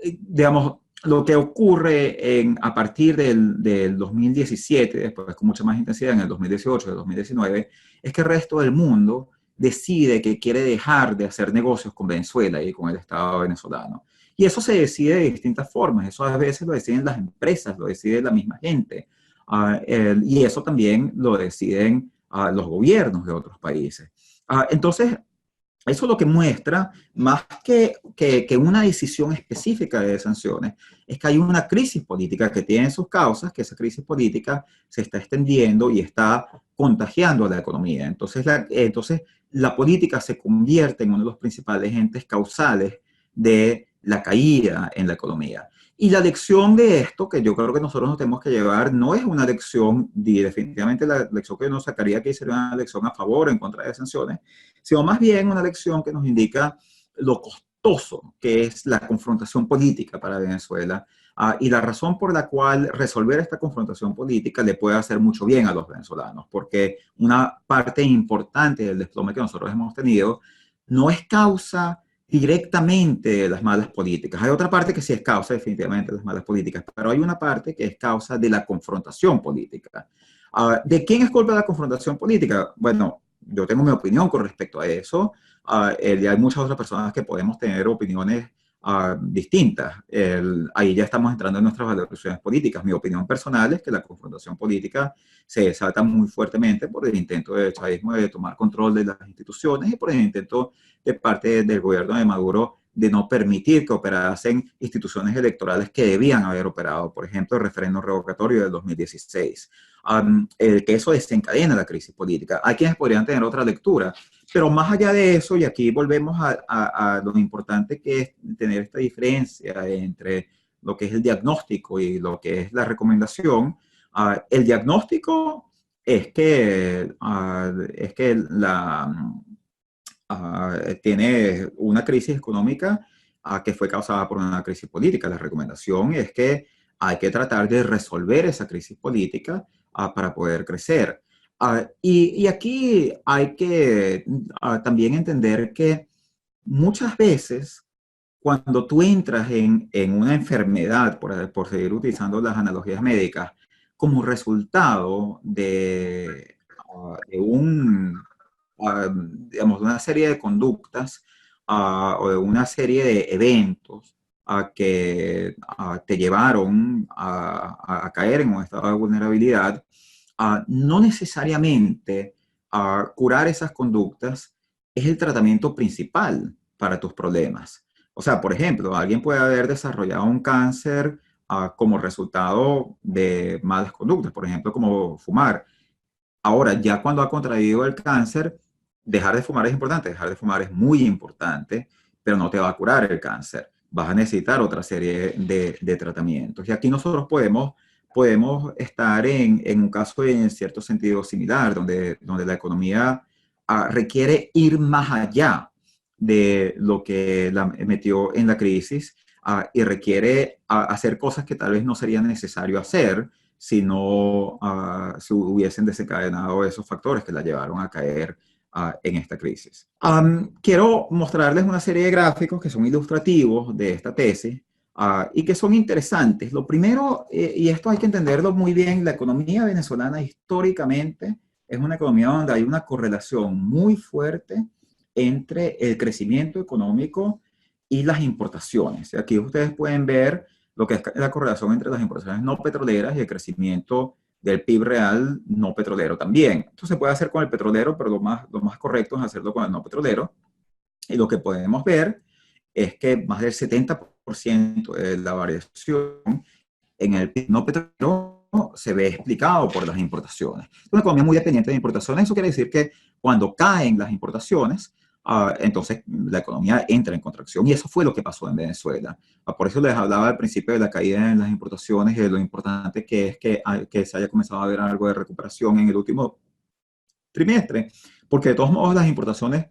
Digamos, lo que ocurre a partir del 2017, después con mucha más intensidad en el 2018 y el 2019, es que el resto del mundo decide que quiere dejar de hacer negocios con Venezuela y con el Estado venezolano. Y eso se decide de distintas formas. Eso a veces lo deciden las empresas, lo decide la misma gente. Y eso también lo deciden los gobiernos de otros países. Entonces, eso lo que muestra, más que una decisión específica de sanciones, es que hay una crisis política que tiene sus causas, que esa crisis política se está extendiendo y está contagiando a la economía. Entonces, la política se convierte en uno de los principales entes causales de la caída en la economía. Y la lección de esto, que yo creo que nosotros nos tenemos que llevar, no es una lección, definitivamente la lección que nos sacaría aquí sería una lección a favor o en contra de sanciones, sino más bien una lección que nos indica lo costoso que es la confrontación política para Venezuela y la razón por la cual resolver esta confrontación política le puede hacer mucho bien a los venezolanos, porque una parte importante del desplome que nosotros hemos tenido no es causa directamente de las malas políticas. Hay otra parte que sí es causa definitivamente de las malas políticas, pero hay una parte que es causa de la confrontación política. ¿De quién es culpa de la confrontación política? Bueno, yo tengo mi opinión con respecto a eso. Y hay muchas otras personas que podemos tener opiniones distintas. Ahí ya estamos entrando en nuestras valoraciones políticas. Mi opinión personal es que la confrontación política se desata muy fuertemente por el intento del chavismo de tomar control de las instituciones y por el intento de parte del gobierno de Maduro de no permitir que operasen instituciones electorales que debían haber operado, por ejemplo, el referéndum revocatorio del 2016. Que eso desencadena la crisis política. Hay quienes podrían tener otra lectura, pero más allá de eso, y aquí volvemos a lo importante que es tener esta diferencia entre lo que es el diagnóstico y lo que es la recomendación. El diagnóstico es que tiene una crisis económica que fue causada por una crisis política. La recomendación es que hay que tratar de resolver esa crisis política para poder crecer. Y aquí hay que también entender que muchas veces cuando tú entras en una enfermedad, por seguir utilizando las analogías médicas, como resultado digamos, de una serie de conductas o de una serie de eventos que te llevaron a caer en un estado de vulnerabilidad, no necesariamente curar esas conductas es el tratamiento principal para tus problemas. O sea, por ejemplo, alguien puede haber desarrollado un cáncer como resultado de malas conductas, por ejemplo, como fumar. Ahora, ya cuando ha contraído el cáncer, dejar de fumar es importante, dejar de fumar es muy importante, pero no te va a curar el cáncer. Vas a necesitar otra serie de tratamientos. Y aquí nosotros podemos estar en un caso en cierto sentido similar, donde la economía requiere ir más allá de lo que la metió en la crisis y requiere hacer cosas que tal vez no sería necesario hacer si no si hubiesen desencadenado esos factores que la llevaron a caer en esta crisis. Quiero mostrarles una serie de gráficos que son ilustrativos de esta tesis y que son interesantes. Lo primero, y esto hay que entenderlo muy bien, la economía venezolana históricamente es una economía donde hay una correlación muy fuerte entre el crecimiento económico y las importaciones. Aquí ustedes pueden ver lo que es la correlación entre las importaciones no petroleras y el crecimiento del PIB real no petrolero también. Esto se puede hacer con el petrolero, pero lo más correcto es hacerlo con el no petrolero. Y lo que podemos ver es que más del 70% de la variación en el PIB no petrolero se ve explicado por las importaciones. Es una economía muy dependiente de importaciones. Eso quiere decir que cuando caen las importaciones, entonces la economía entra en contracción. Y eso fue lo que pasó en Venezuela. Por eso les hablaba al principio de la caída en las importaciones y de lo importante que es que se haya comenzado a ver algo de recuperación en el último trimestre, porque de todos modos las importaciones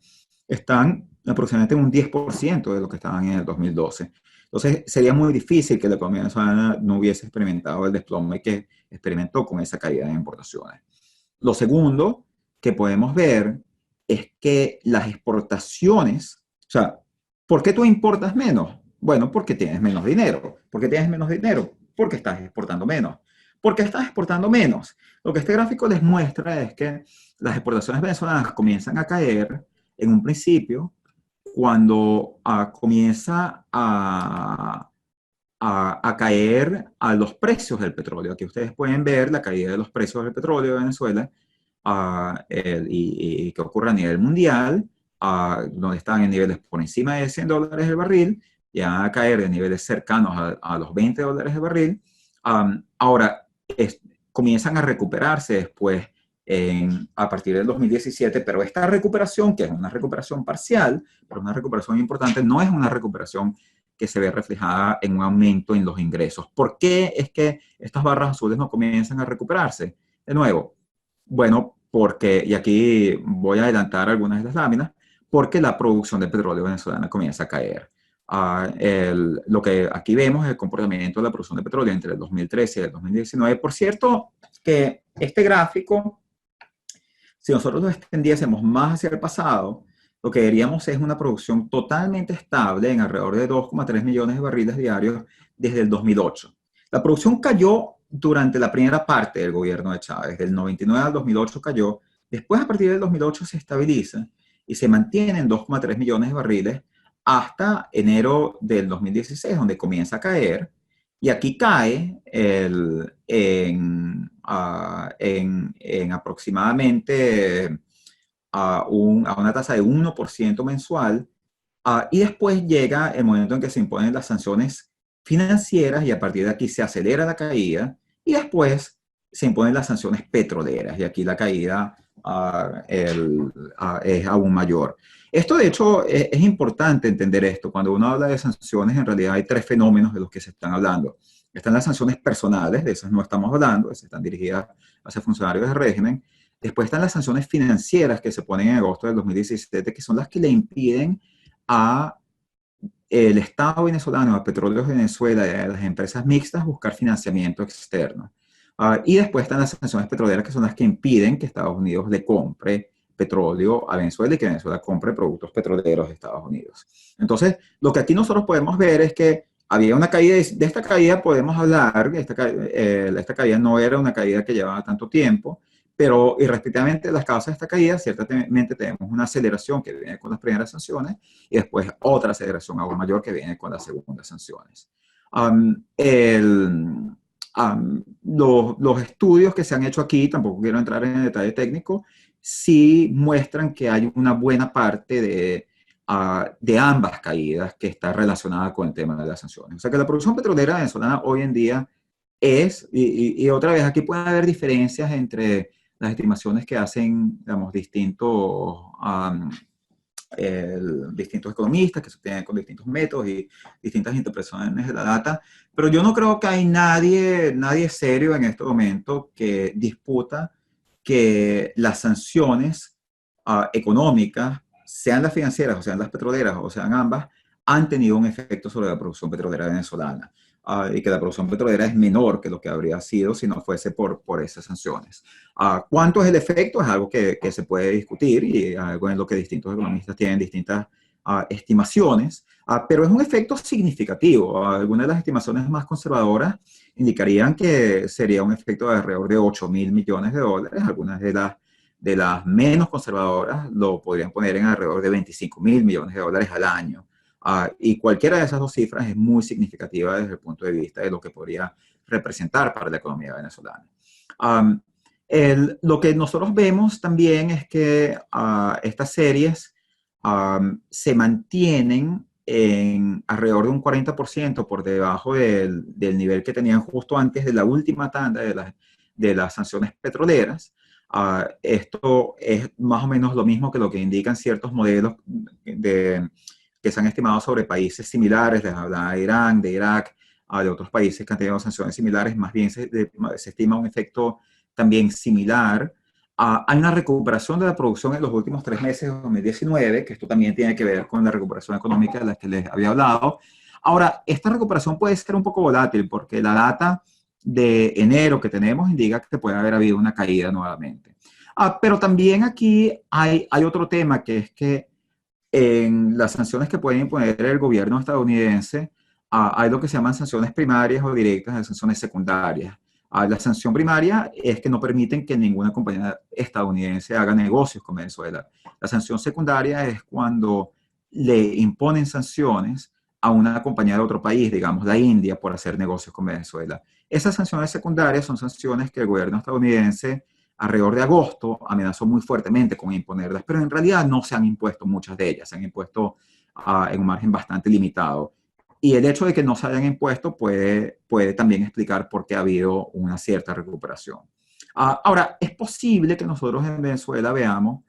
están aproximadamente en un 10% de lo que estaban en el 2012. Entonces sería muy difícil que la economía venezolana no hubiese experimentado el desplome que experimentó con esa caída de importaciones. Lo segundo que podemos ver es que las exportaciones, o sea, ¿por qué tú importas menos? Bueno, porque tienes menos dinero. ¿Por qué tienes menos dinero? Porque estás exportando menos. ¿Por qué estás exportando menos? Lo que este gráfico les muestra es que las exportaciones venezolanas comienzan a caer en un principio cuando comienza a caer a los precios del petróleo. Aquí ustedes pueden ver la caída de los precios del petróleo de Venezuela y que ocurre a nivel mundial, donde están en niveles por encima de $100 el barril, ya a caer de niveles cercanos a los $20 el barril. Ahora, comienzan a recuperarse después a partir del 2017, pero esta recuperación, que es una recuperación parcial, pero una recuperación importante, no es una recuperación que se ve reflejada en un aumento en los ingresos. ¿Por qué es que estas barras azules no comienzan a recuperarse? De nuevo, bueno, porque, y aquí voy a adelantar algunas de las láminas, porque la producción de petróleo venezolana comienza a caer. Lo que aquí vemos es el comportamiento de la producción de petróleo entre el 2013 y el 2019. Por cierto, que este gráfico, si nosotros lo extendiésemos más hacia el pasado, lo que veríamos es una producción totalmente estable en alrededor de 2,3 millones de barriles diarios desde el 2008. La producción cayó durante la primera parte del gobierno de Chávez, del 99 al 2008 cayó, después a partir del 2008 se estabiliza y se mantiene en 2,3 millones de barriles hasta enero del 2016, donde comienza a caer, y aquí cae en aproximadamente a una tasa de 1% mensual, y después llega el momento en que se imponen las sanciones financieras y a partir de aquí se acelera la caída y después se imponen las sanciones petroleras y aquí la caída es aún mayor. Esto de hecho es importante entender esto. Cuando uno habla de sanciones, en realidad hay tres fenómenos de los que se están hablando. Están las sanciones personales, de esas no estamos hablando, esas están dirigidas hacia funcionarios del régimen. Después están las sanciones financieras que se ponen en agosto del 2017, que son las que le impiden a el Estado venezolano, a Petróleos de Venezuela y a las empresas mixtas buscar financiamiento externo. Y después están las sanciones petroleras, que son las que impiden que Estados Unidos le compre petróleo a Venezuela y que Venezuela compre productos petroleros de Estados Unidos. Entonces, lo que aquí nosotros podemos ver es que había una caída, de esta caída podemos hablar, esta caída no era una caída que llevaba tanto tiempo, pero irrespectivamente de las causas de esta caída, ciertamente tenemos una aceleración que viene con las primeras sanciones y después otra aceleración aún mayor que viene con las segundas sanciones. Los estudios que se han hecho aquí, tampoco quiero entrar en el detalle técnico, sí muestran que hay una buena parte de ambas caídas que está relacionada con el tema de las sanciones. O sea que la producción petrolera venezolana hoy en día y otra vez, aquí puede haber diferencias entre las estimaciones que hacen, digamos, distintos economistas que se tienen con distintos métodos y distintas interpretaciones de la data, pero yo no creo que hay nadie serio en este momento que disputa que las sanciones económicas, sean las financieras o sean las petroleras o sean ambas, han tenido un efecto sobre la producción petrolera venezolana. Y que la producción petrolera es menor que lo que habría sido si no fuese por esas sanciones. ¿Cuánto es el efecto? Es algo que se puede discutir y algo en lo que distintos economistas tienen distintas estimaciones, pero es un efecto significativo. Algunas de las estimaciones más conservadoras indicarían que sería un efecto de alrededor de 8.000 millones de dólares. Algunas de las menos conservadoras lo podrían poner en alrededor de 25.000 millones de dólares al año. Y cualquiera de esas dos cifras es muy significativa desde el punto de vista de lo que podría representar para la economía venezolana. Lo que nosotros vemos también es que estas series se mantienen en alrededor de un 40% por debajo del nivel que tenían justo antes de la última tanda de las sanciones petroleras. Esto es más o menos lo mismo que lo que indican ciertos modelos que se han estimado sobre países similares, les hablaba de Irán, de Irak, de otros países que han tenido sanciones similares, más bien se estima un efecto también similar. Hay una recuperación de la producción en los últimos 3 meses de 2019, que esto también tiene que ver con la recuperación económica de la que les había hablado. Ahora, esta recuperación puede ser un poco volátil porque la data de enero que tenemos indica que puede haber habido una caída nuevamente. Pero también aquí hay otro tema, que es que en las sanciones que puede imponer el gobierno estadounidense, hay lo que se llaman sanciones primarias o directas y sanciones secundarias. La sanción primaria es que no permiten que ninguna compañía estadounidense haga negocios con Venezuela. La sanción secundaria es cuando le imponen sanciones a una compañía de otro país, digamos la India, por hacer negocios con Venezuela. Esas sanciones secundarias son sanciones que el gobierno estadounidense alrededor de agosto amenazó muy fuertemente con imponerlas, pero en realidad no se han impuesto muchas de ellas, se han impuesto en un margen bastante limitado. Y el hecho de que no se hayan impuesto puede también explicar por qué ha habido una cierta recuperación. Ahora, es posible que nosotros en Venezuela veamos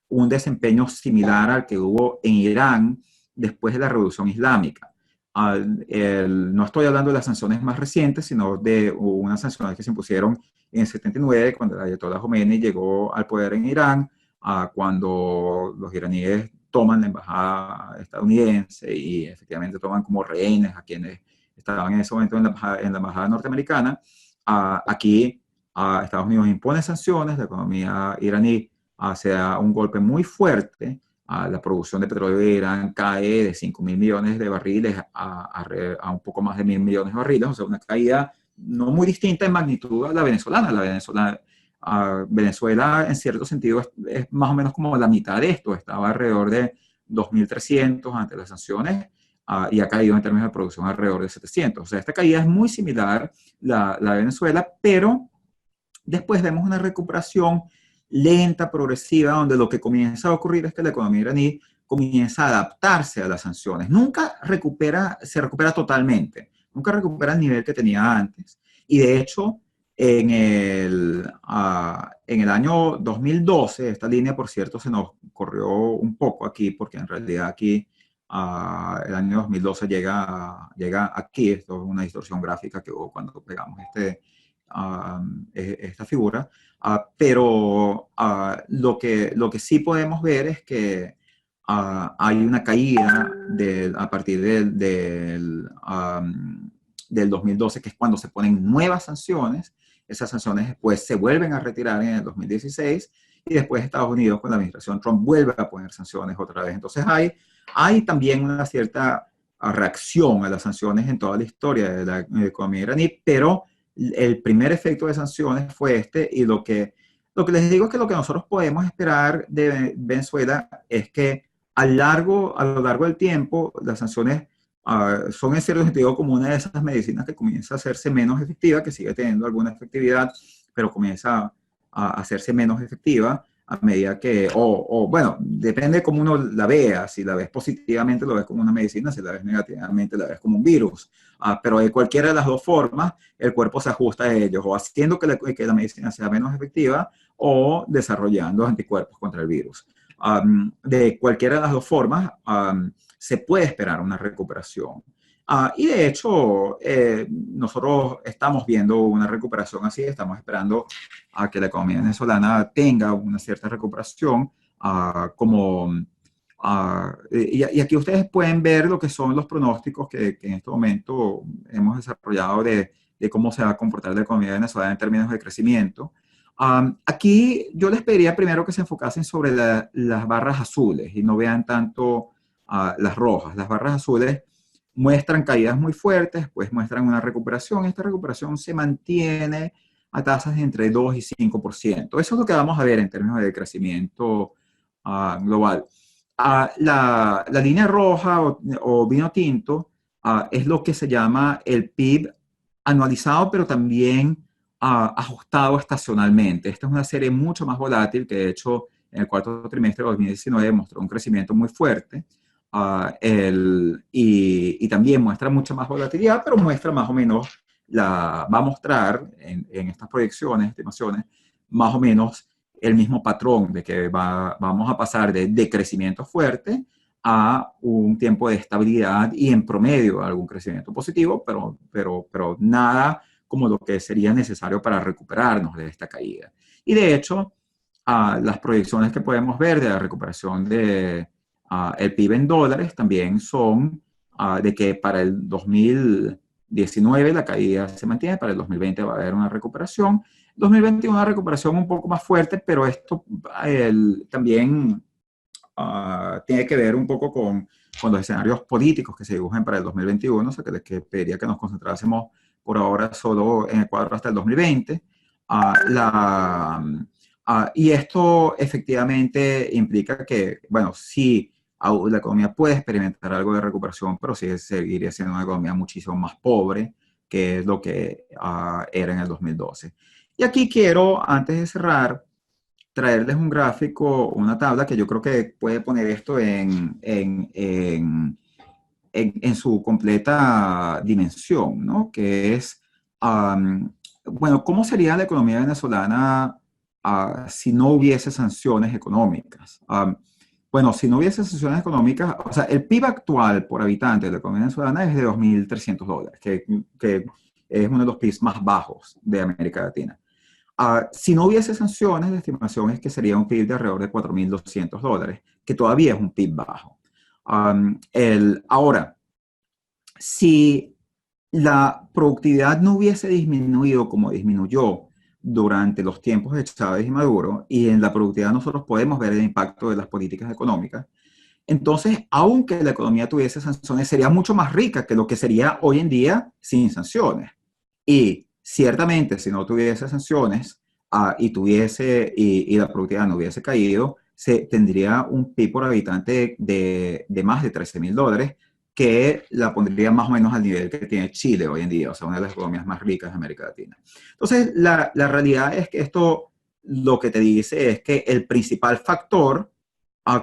un desempeño similar al que hubo en Irán después de la Revolución Islámica. No estoy hablando de las sanciones más recientes, sino de unas sanciones que se impusieron en el 79, cuando el ayatollah Khomeini llegó al poder en Irán, cuando los iraníes toman la embajada estadounidense y efectivamente toman como rehenes a quienes estaban en ese momento en la embajada norteamericana. Aquí Estados Unidos impone sanciones, la economía iraní se da un golpe muy fuerte, la producción de petróleo de Irán cae de 5.000 millones de barriles a un poco más de 1.000 millones de barriles, o sea, una caída no muy distinta en magnitud a la venezolana. Venezuela, en cierto sentido, es más o menos como la mitad de esto. Estaba alrededor de 2.300 ante las sanciones y ha caído en términos de producción alrededor de 700. O sea, esta caída es muy similar la de Venezuela, pero después vemos una recuperación lenta, progresiva, donde lo que comienza a ocurrir es que la economía iraní comienza a adaptarse a las sanciones. Nunca se recupera totalmente, nunca recupera el nivel que tenía antes. Y de hecho, en el año 2012, esta línea, por cierto, se nos corrió un poco aquí, porque en realidad aquí el año 2012 llega aquí. Esto es una distorsión gráfica que hubo cuando pegamos esta figura. Pero lo que sí podemos ver es que hay una caída a partir del 2012, que es cuando se ponen nuevas sanciones. Esas sanciones después se vuelven a retirar en el 2016 y después Estados Unidos con la administración Trump vuelve a poner sanciones otra vez. Entonces hay también una cierta reacción a las sanciones en toda la historia de la economía iraní, pero el primer efecto de sanciones fue y lo que Lo que les digo es que lo que nosotros podemos esperar de Venezuela es que a lo largo del tiempo las sanciones son en cierto sentido como una de esas medicinas que comienza a hacerse menos efectiva, que sigue teniendo alguna efectividad, pero comienza a hacerse menos efectiva a medida que, bueno, depende de cómo uno la vea. Si la ves positivamente, lo ves como una medicina; si la ves negativamente, la ves como un virus. Pero de cualquiera de las dos formas, el cuerpo se ajusta a ellos, o haciendo que la medicina sea menos efectiva, o desarrollando anticuerpos contra el virus. De cualquiera de las dos formas, se puede esperar una recuperación. Y de hecho, nosotros estamos viendo una recuperación así. Estamos esperando a que la economía venezolana tenga una cierta recuperación, y aquí ustedes pueden ver lo que son los pronósticos que en este momento hemos desarrollado de cómo se va a comportar la economía venezolana en términos de crecimiento. Aquí yo les pediría primero que se enfocasen sobre las barras azules y no vean tanto las rojas. Las barras azules muestran caídas muy fuertes, pues muestran una recuperación. Esta recuperación se mantiene a tasas de entre 2 y 5%. Eso es lo que vamos a ver en términos de crecimiento global. La línea roja o vino tinto es lo que se llama el PIB anualizado, pero también ajustado estacionalmente. Esta es una serie mucho más volátil que, de hecho, en el cuarto trimestre de 2019 mostró un crecimiento muy fuerte. Y también muestra mucha más volatilidad, pero muestra más o menos, va a mostrar en estas proyecciones, estimaciones, más o menos el mismo patrón de que vamos a pasar de crecimiento fuerte a un tiempo de estabilidad y en promedio algún crecimiento positivo, pero nada como lo que sería necesario para recuperarnos de esta caída. Y de hecho, las proyecciones que podemos ver de la recuperación de el PIB en dólares también son de que para el 2019 la caída se mantiene; para el 2020 va a haber una recuperación; 2021 una recuperación un poco más fuerte, pero esto también tiene que ver un poco con los escenarios políticos que se dibujan para el 2021, o sea, que pediría que nos concentrásemos por ahora solo en el cuadro hasta el 2020. Y esto efectivamente implica que, bueno, sí, la economía puede experimentar algo de recuperación, pero sí seguiría siendo una economía muchísimo más pobre que es lo que era en el 2012. Y aquí quiero, antes de cerrar, traerles un gráfico, una tabla que yo creo que puede poner esto en su completa dimensión, ¿no? Que es, bueno, ¿cómo sería la economía venezolana si no hubiese sanciones económicas? Bueno, si no hubiese sanciones económicas, o sea, el PIB actual por habitante de la economía venezolana es de $2.300, que es uno de los PIBs más bajos de América Latina. Si no hubiese sanciones, la estimación es que sería un PIB de alrededor de $4.200, que todavía es un PIB bajo. Ahora, si la productividad no hubiese disminuido como disminuyó durante los tiempos de Chávez y Maduro, y en la productividad nosotros podemos ver el impacto de las políticas económicas, entonces, aunque la economía tuviese sanciones, sería mucho más rica que lo que sería hoy en día sin sanciones. Y ciertamente, si no tuviese sanciones y la productividad no hubiese caído, se tendría un PIB por habitante de más de $13.000, que la pondría más o menos al nivel que tiene Chile hoy en día, o sea, una de las economías más ricas de América Latina. Entonces, la realidad es que esto lo que te dice es que el principal factor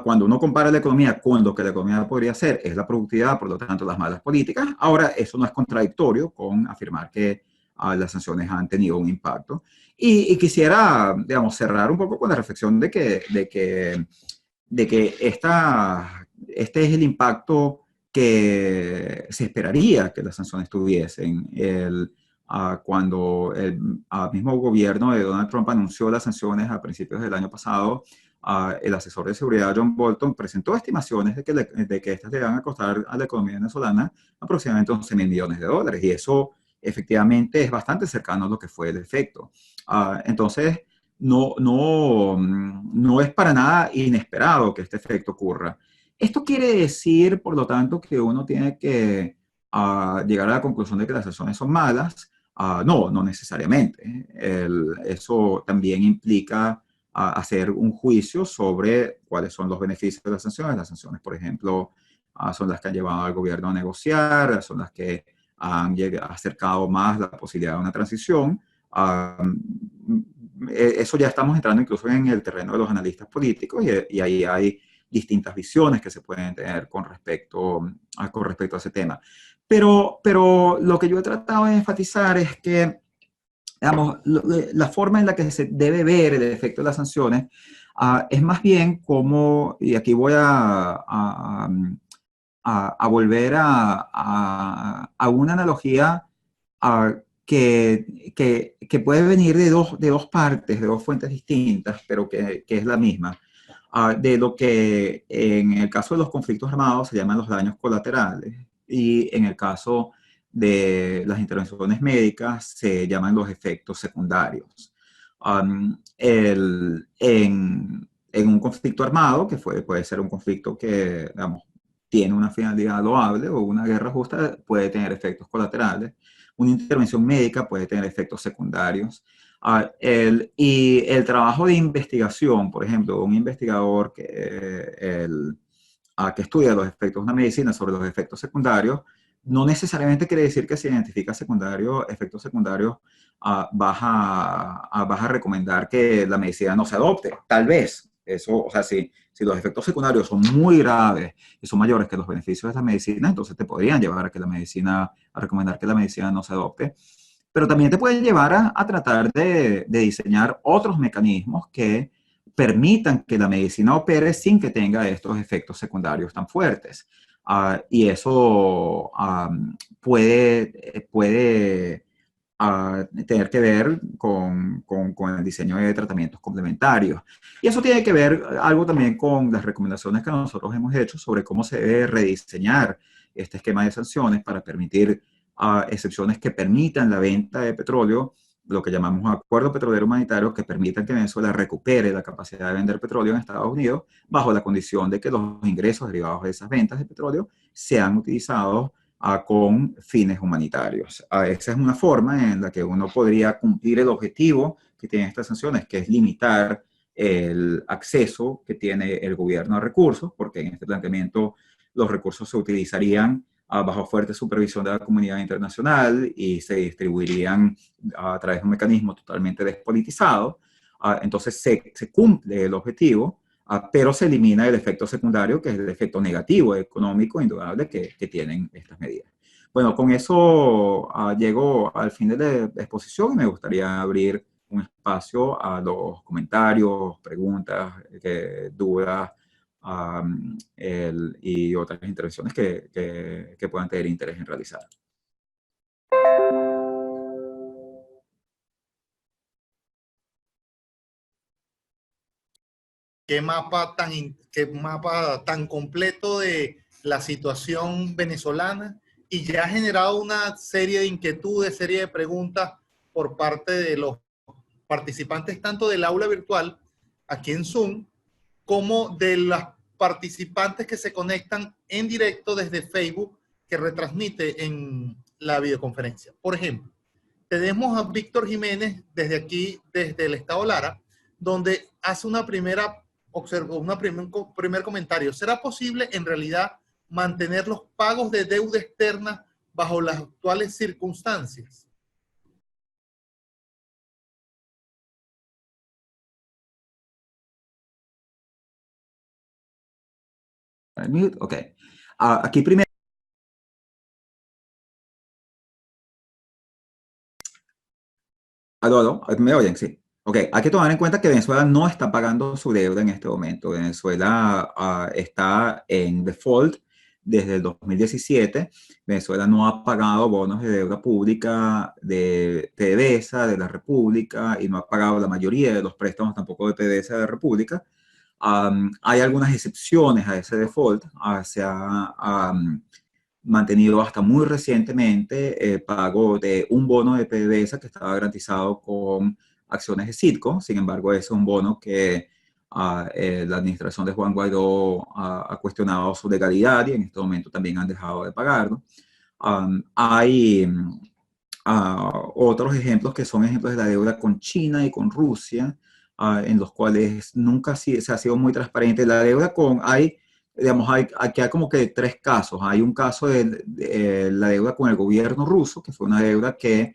cuando uno compara la economía con lo que la economía podría hacer es la productividad, por lo tanto las malas políticas. Ahora, eso no es contradictorio con afirmar que las sanciones han tenido un impacto. Y quisiera, digamos, cerrar un poco con la reflexión de que este es el impacto que se esperaría que las sanciones tuviesen. Cuando el mismo gobierno de Donald Trump anunció las sanciones a principios del año pasado, el asesor de seguridad John Bolton presentó estimaciones de que estas le van a costar a la economía venezolana aproximadamente $11.000 millones, y eso efectivamente es bastante cercano a lo que fue el efecto. Entonces, no es para nada inesperado que este efecto ocurra. Esto quiere decir, por lo tanto, que uno tiene que llegar a la conclusión de que las sanciones son malas. No necesariamente. Eso también implica hacer un juicio sobre cuáles son los beneficios de las sanciones. Las sanciones, por ejemplo, son las que han llevado al gobierno a negociar, son las que han acercado más la posibilidad de una transición. Eso ya estamos entrando incluso en el terreno de los analistas políticos y ahí hay distintas visiones que se pueden tener con respecto a ese tema. Pero lo que yo he tratado de enfatizar es que, digamos, la forma en la que se debe ver el efecto de las sanciones es más bien como, y aquí voy a volver a una analogía que puede venir de dos partes, de dos fuentes distintas, pero que es la misma. De lo que en el caso de los conflictos armados se llaman los daños colaterales y en el caso de las intervenciones médicas se llaman los efectos secundarios. En un conflicto armado, que puede ser un conflicto que, digamos, tiene una finalidad loable o una guerra justa, puede tener efectos colaterales. Una intervención médica puede tener efectos secundarios. Y el trabajo de investigación, por ejemplo, un investigador que estudia los efectos de una medicina sobre los efectos secundarios, no necesariamente quiere decir que si identifica efectos secundarios, vas a recomendar que la medicina no se adopte. Tal vez. Eso, o sea, si los efectos secundarios son muy graves y son mayores que los beneficios de la medicina, entonces te podrían llevar a recomendar que la medicina no se adopte. Pero también te pueden llevar a tratar de diseñar otros mecanismos que permitan que la medicina opere sin que tenga estos efectos secundarios tan fuertes. Y eso puede tener que ver con el diseño de tratamientos complementarios. Y eso tiene que ver algo también con las recomendaciones que nosotros hemos hecho sobre cómo se debe rediseñar este esquema de sanciones para permitir excepciones que permitan la venta de petróleo, lo que llamamos acuerdo petrolero humanitario, que permitan que Venezuela recupere la capacidad de vender petróleo en Estados Unidos bajo la condición de que los ingresos derivados de esas ventas de petróleo sean utilizados con fines humanitarios. Esa es una forma en la que uno podría cumplir el objetivo que tienen estas sanciones, que es limitar el acceso que tiene el gobierno a recursos, porque en este planteamiento los recursos se utilizarían bajo fuerte supervisión de la comunidad internacional y se distribuirían a través de un mecanismo totalmente despolitizado. Entonces se cumple el objetivo, pero se elimina el efecto secundario, que es el efecto negativo económico indudable que tienen estas medidas. Bueno, con eso llego al fin de la exposición y me gustaría abrir un espacio a los comentarios, preguntas, dudas y otras intervenciones que puedan tener interés en realizar. Qué mapa tan completo de la situación venezolana, y ya ha generado una serie de inquietudes, serie de preguntas por parte de los participantes tanto del aula virtual aquí en Zoom como de las participantes que se conectan en directo desde Facebook, que retransmite en la videoconferencia. Por ejemplo, tenemos a Víctor Jiménez desde aquí, desde el Estado Lara, donde hace una primer comentario. ¿Será posible en realidad mantener los pagos de deuda externa bajo las actuales circunstancias? Ok. Aquí primero. ¿Aló? ¿Me oyen? Sí. Ok, hay que tomar en cuenta que Venezuela no está pagando su deuda en este momento. Venezuela está en default desde el 2017. Venezuela no ha pagado bonos de deuda pública de PDVSA, de la República, y no ha pagado la mayoría de los préstamos tampoco de PDVSA de la República. Hay algunas excepciones a ese default. Se ha mantenido hasta muy recientemente pago de un bono de PDVSA que estaba garantizado con acciones de Citco. Sin embargo, ese es un bono que la administración de Juan Guaidó ha cuestionado su legalidad y en este momento también han dejado de pagarlo. Hay otros ejemplos que son ejemplos de la deuda con China y con Rusia, en los cuales nunca se ha sido muy transparente. La deuda digamos, aquí hay como que tres casos. Hay un caso de la deuda con el gobierno ruso, que fue una deuda que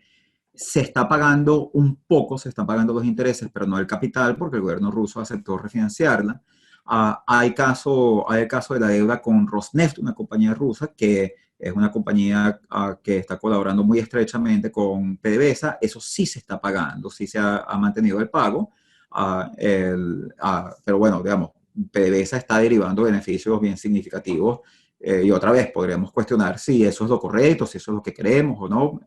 se está pagando un poco, se están pagando los intereses, pero no el capital, porque el gobierno ruso aceptó refinanciarla. Hay el caso de la deuda con Rosneft, una compañía rusa que es una compañía que está colaborando muy estrechamente con PDVSA. Eso sí se está pagando, sí ha mantenido el pago. Pero bueno, digamos, PDVSA está derivando beneficios bien significativos. Y otra vez podríamos cuestionar si eso es lo correcto, si eso es lo que queremos o no.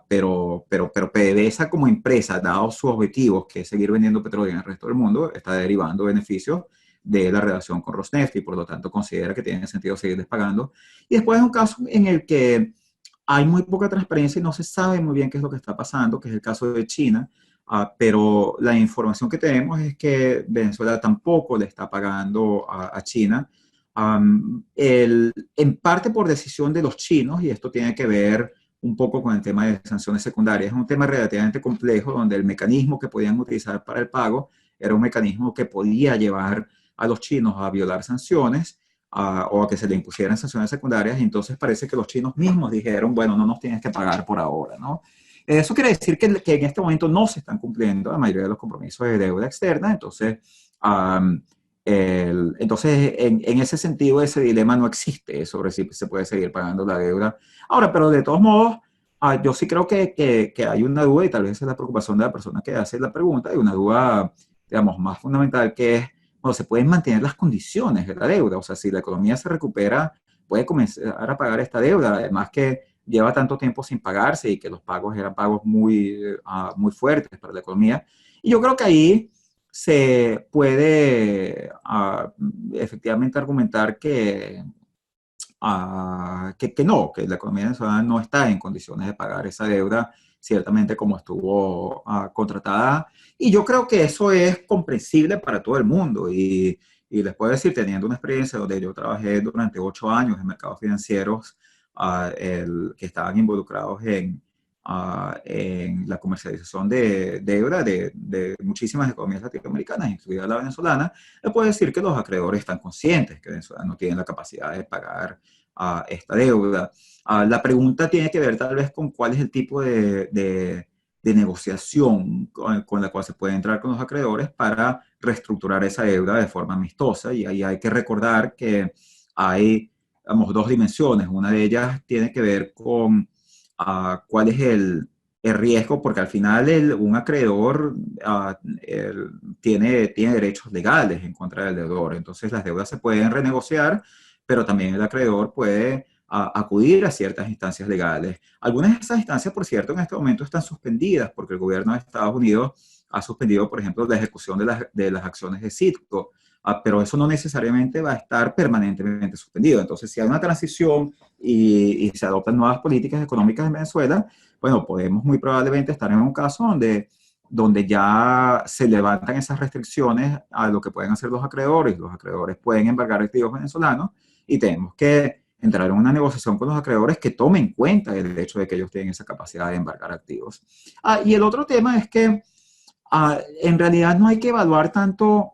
Pero PDVSA como empresa, dado sus objetivos, que es seguir vendiendo petróleo en el resto del mundo, está derivando beneficios de la relación con Rosneft y por lo tanto considera que tiene sentido seguirles pagando. Y después es un caso en el que hay muy poca transparencia y no se sabe muy bien qué es lo que está pasando, que es el caso de China. Pero la información que tenemos es que Venezuela tampoco le está pagando a China, en parte por decisión de los chinos, y esto tiene que ver un poco con el tema de sanciones secundarias. Es un tema relativamente complejo donde el mecanismo que podían utilizar para el pago era un mecanismo que podía llevar a los chinos a violar sanciones o a que se le impusieran sanciones secundarias, y entonces parece que los chinos mismos dijeron, bueno, no nos tienes que pagar por ahora, ¿no? Eso quiere decir que en este momento no se están cumpliendo la mayoría de los compromisos de deuda externa, entonces, en ese sentido, ese dilema no existe sobre si se puede seguir pagando la deuda. Ahora, pero de todos modos, yo sí creo que hay una duda, y tal vez es la preocupación de la persona que hace la pregunta, hay una duda, digamos, más fundamental, que es, bueno, se pueden mantener las condiciones de la deuda. O sea, si la economía se recupera, puede comenzar a pagar esta deuda, además que lleva tanto tiempo sin pagarse y que los pagos eran pagos muy fuertes para la economía. Y yo creo que ahí se puede efectivamente argumentar que la economía venezolana no está en condiciones de pagar esa deuda, ciertamente como estuvo contratada. Y yo creo que eso es comprensible para todo el mundo. Y les puedo decir, teniendo una experiencia donde yo trabajé durante 8 años en mercados financieros que estaban involucrados en la comercialización de deuda de muchísimas economías latinoamericanas, incluida la venezolana, le puedo decir que los acreedores están conscientes que Venezuela no tiene la capacidad de pagar esta deuda. La pregunta tiene que ver tal vez con cuál es el tipo de negociación con la cual se puede entrar con los acreedores para reestructurar esa deuda de forma amistosa. Y ahí hay que recordar que hay, digamos, dos dimensiones. Una de ellas tiene que ver con cuál es el riesgo, porque al final un acreedor tiene derechos legales en contra del deudor. Entonces las deudas se pueden renegociar, pero también el acreedor puede acudir a ciertas instancias legales. Algunas de esas instancias, por cierto, en este momento están suspendidas porque el gobierno de Estados Unidos ha suspendido, por ejemplo, la ejecución de las acciones de Citgo, pero eso no necesariamente va a estar permanentemente suspendido. Entonces, si hay una transición y se adoptan nuevas políticas económicas en Venezuela, bueno, podemos muy probablemente estar en un caso donde ya se levantan esas restricciones a lo que pueden hacer los acreedores. Los acreedores pueden embargar activos venezolanos y tenemos que entrar en una negociación con los acreedores que tome en cuenta el hecho de que ellos tienen esa capacidad de embargar activos. Y el otro tema es que en realidad no hay que evaluar tanto,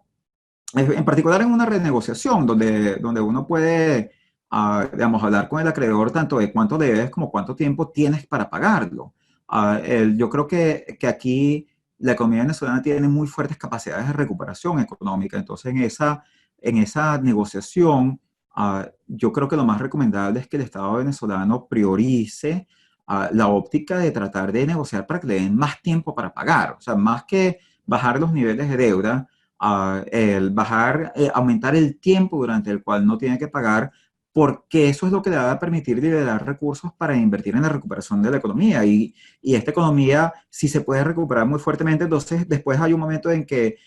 en particular en una renegociación, donde uno puede, digamos, hablar con el acreedor tanto de cuánto debes como cuánto tiempo tienes para pagarlo. Yo creo que aquí la economía venezolana tiene muy fuertes capacidades de recuperación económica, entonces en esa negociación, yo creo que lo más recomendable es que el Estado venezolano priorice la óptica de tratar de negociar para que le den más tiempo para pagar, o sea, más que bajar los niveles de deuda, el aumentar el tiempo durante el cual no tiene que pagar, porque eso es lo que le va a permitir liberar recursos para invertir en la recuperación de la economía. Y esta economía, si se puede recuperar muy fuertemente, entonces después hay un momento en que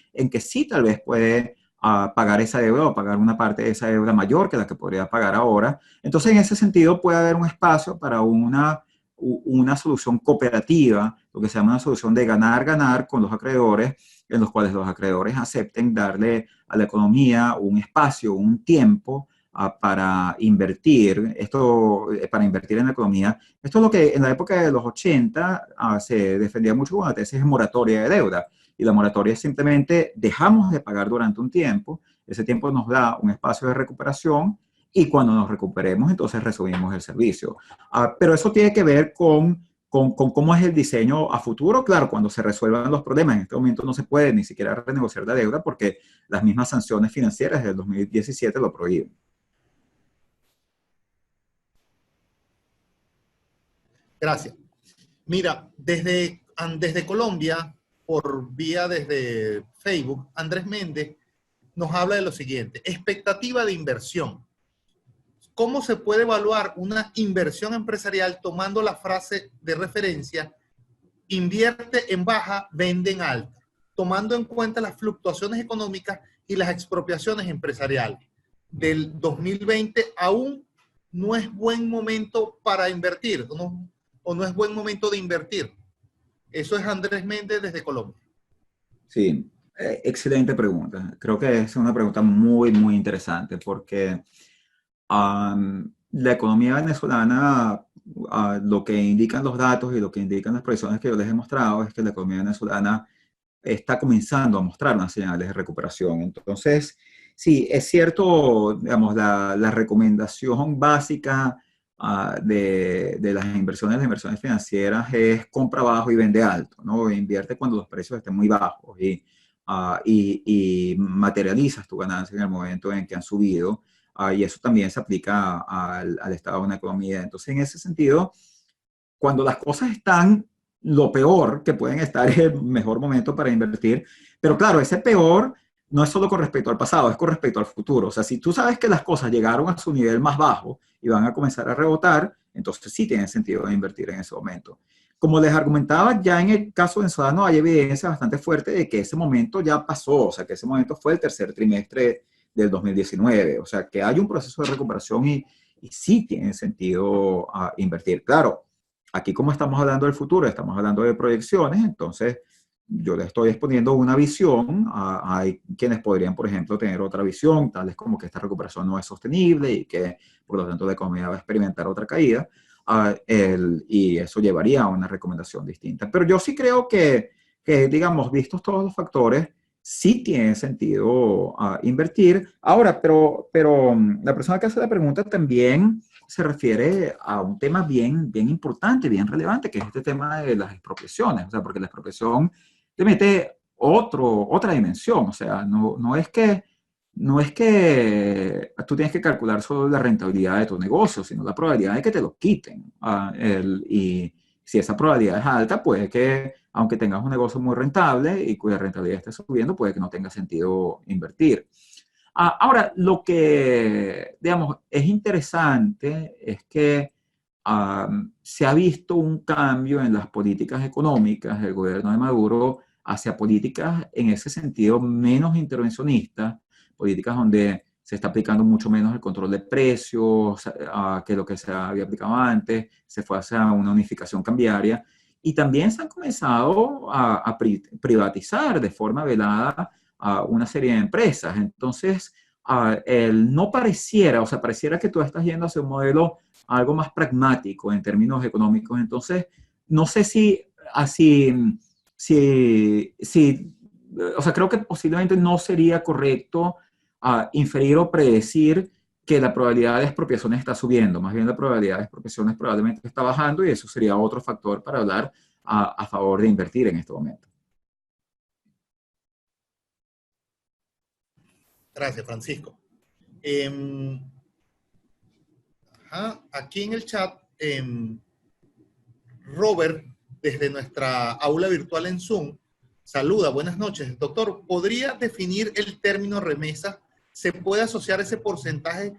sí tal vez puede pagar esa deuda o pagar una parte de esa deuda mayor que la que podría pagar ahora. Entonces, en ese sentido, puede haber un espacio para una solución cooperativa, lo que se llama una solución de ganar-ganar con los acreedores, en los cuales los acreedores acepten darle a la economía un espacio, un tiempo para invertir, para invertir en la economía. Esto es lo que en la época de los 80 se defendía mucho con la tesis de moratoria de deuda. y la moratoria es simplemente dejamos de pagar durante un tiempo, ese tiempo nos da un espacio de recuperación y cuando nos recuperemos entonces resumimos el servicio. Pero eso tiene que ver con cómo es el diseño a futuro. Claro, cuando se resuelvan los problemas, en este momento no se puede ni siquiera renegociar la deuda porque las mismas sanciones financieras del 2017 lo prohíben. Gracias. Mira, desde Colombia, por vía desde Facebook, Andrés Méndez nos habla de lo siguiente: expectativa de inversión. ¿Cómo se puede evaluar una inversión empresarial tomando la frase de referencia invierte en baja, vende en alta, tomando en cuenta las fluctuaciones económicas y las expropiaciones empresariales? Del 2020 aún no es buen momento para invertir, ¿no? O no es buen momento de invertir. Eso es Andrés Méndez desde Colombia. Sí, excelente pregunta. Creo que es una pregunta muy, muy interesante porque la economía venezolana, lo que indican los datos y lo que indican las proyecciones que yo les he mostrado es que la economía venezolana está comenzando a mostrar unas señales de recuperación. Entonces, sí, es cierto, digamos, la recomendación básica de las inversiones financieras es compra bajo y vende alto, ¿no? Invierte cuando los precios estén muy bajos y materializas tu ganancia en el momento en que han subido. Y eso también se aplica al estado de una economía. Entonces, en ese sentido, cuando las cosas están lo peor, que pueden estar es el mejor momento para invertir, pero claro, ese peor no es solo con respecto al pasado, es con respecto al futuro. O sea, si tú sabes que las cosas llegaron a su nivel más bajo y van a comenzar a rebotar, entonces sí tiene sentido invertir en ese momento. Como les argumentaba, ya en el caso venezolano hay evidencia bastante fuerte de que ese momento ya pasó, o sea, que ese momento fue el tercer trimestre del 2019, o sea, que hay un proceso de recuperación y sí tiene sentido invertir. Claro, aquí como estamos hablando del futuro, estamos hablando de proyecciones, entonces yo le estoy exponiendo una visión. Hay quienes podrían, por ejemplo, tener otra visión, tales como que esta recuperación no es sostenible y que, por lo tanto, la economía va a experimentar otra caída. Y eso llevaría a una recomendación distinta. Pero yo sí creo que digamos, vistos todos los factores, sí tiene sentido invertir. Ahora, pero la persona que hace la pregunta también se refiere a un tema bien, bien importante, bien relevante, que es este tema de las expropiaciones. O sea, porque la expropiación te mete otra dimensión. O sea, no es que tú tienes que calcular solo la rentabilidad de tu negocio, sino la probabilidad de que te lo quiten. Y si esa probabilidad es alta, puede que, aunque tengas un negocio muy rentable y cuya rentabilidad esté subiendo, puede que no tenga sentido invertir. Ahora, lo que, digamos, es interesante es que se ha visto un cambio en las políticas económicas del gobierno de Maduro hacia políticas en ese sentido menos intervencionistas, políticas donde se está aplicando mucho menos el control de precios que lo que se había aplicado antes, se fue hacia una unificación cambiaria y también se han comenzado a privatizar de forma velada a una serie de empresas. Entonces, no pareciera, o sea, pareciera que tú estás yendo hacia un modelo algo más pragmático en términos económicos. Entonces, no sé si así, o sea, creo que posiblemente no sería correcto inferir o predecir que la probabilidad de expropiaciones está subiendo. Más bien la probabilidad de expropiaciones probablemente está bajando y eso sería otro factor para hablar a favor de invertir en este momento. Gracias, Francisco. Aquí en el chat, Robert, desde nuestra aula virtual en Zoom, saluda, buenas noches. Doctor, ¿podría definir el término remesa? ¿Se puede asociar ese porcentaje?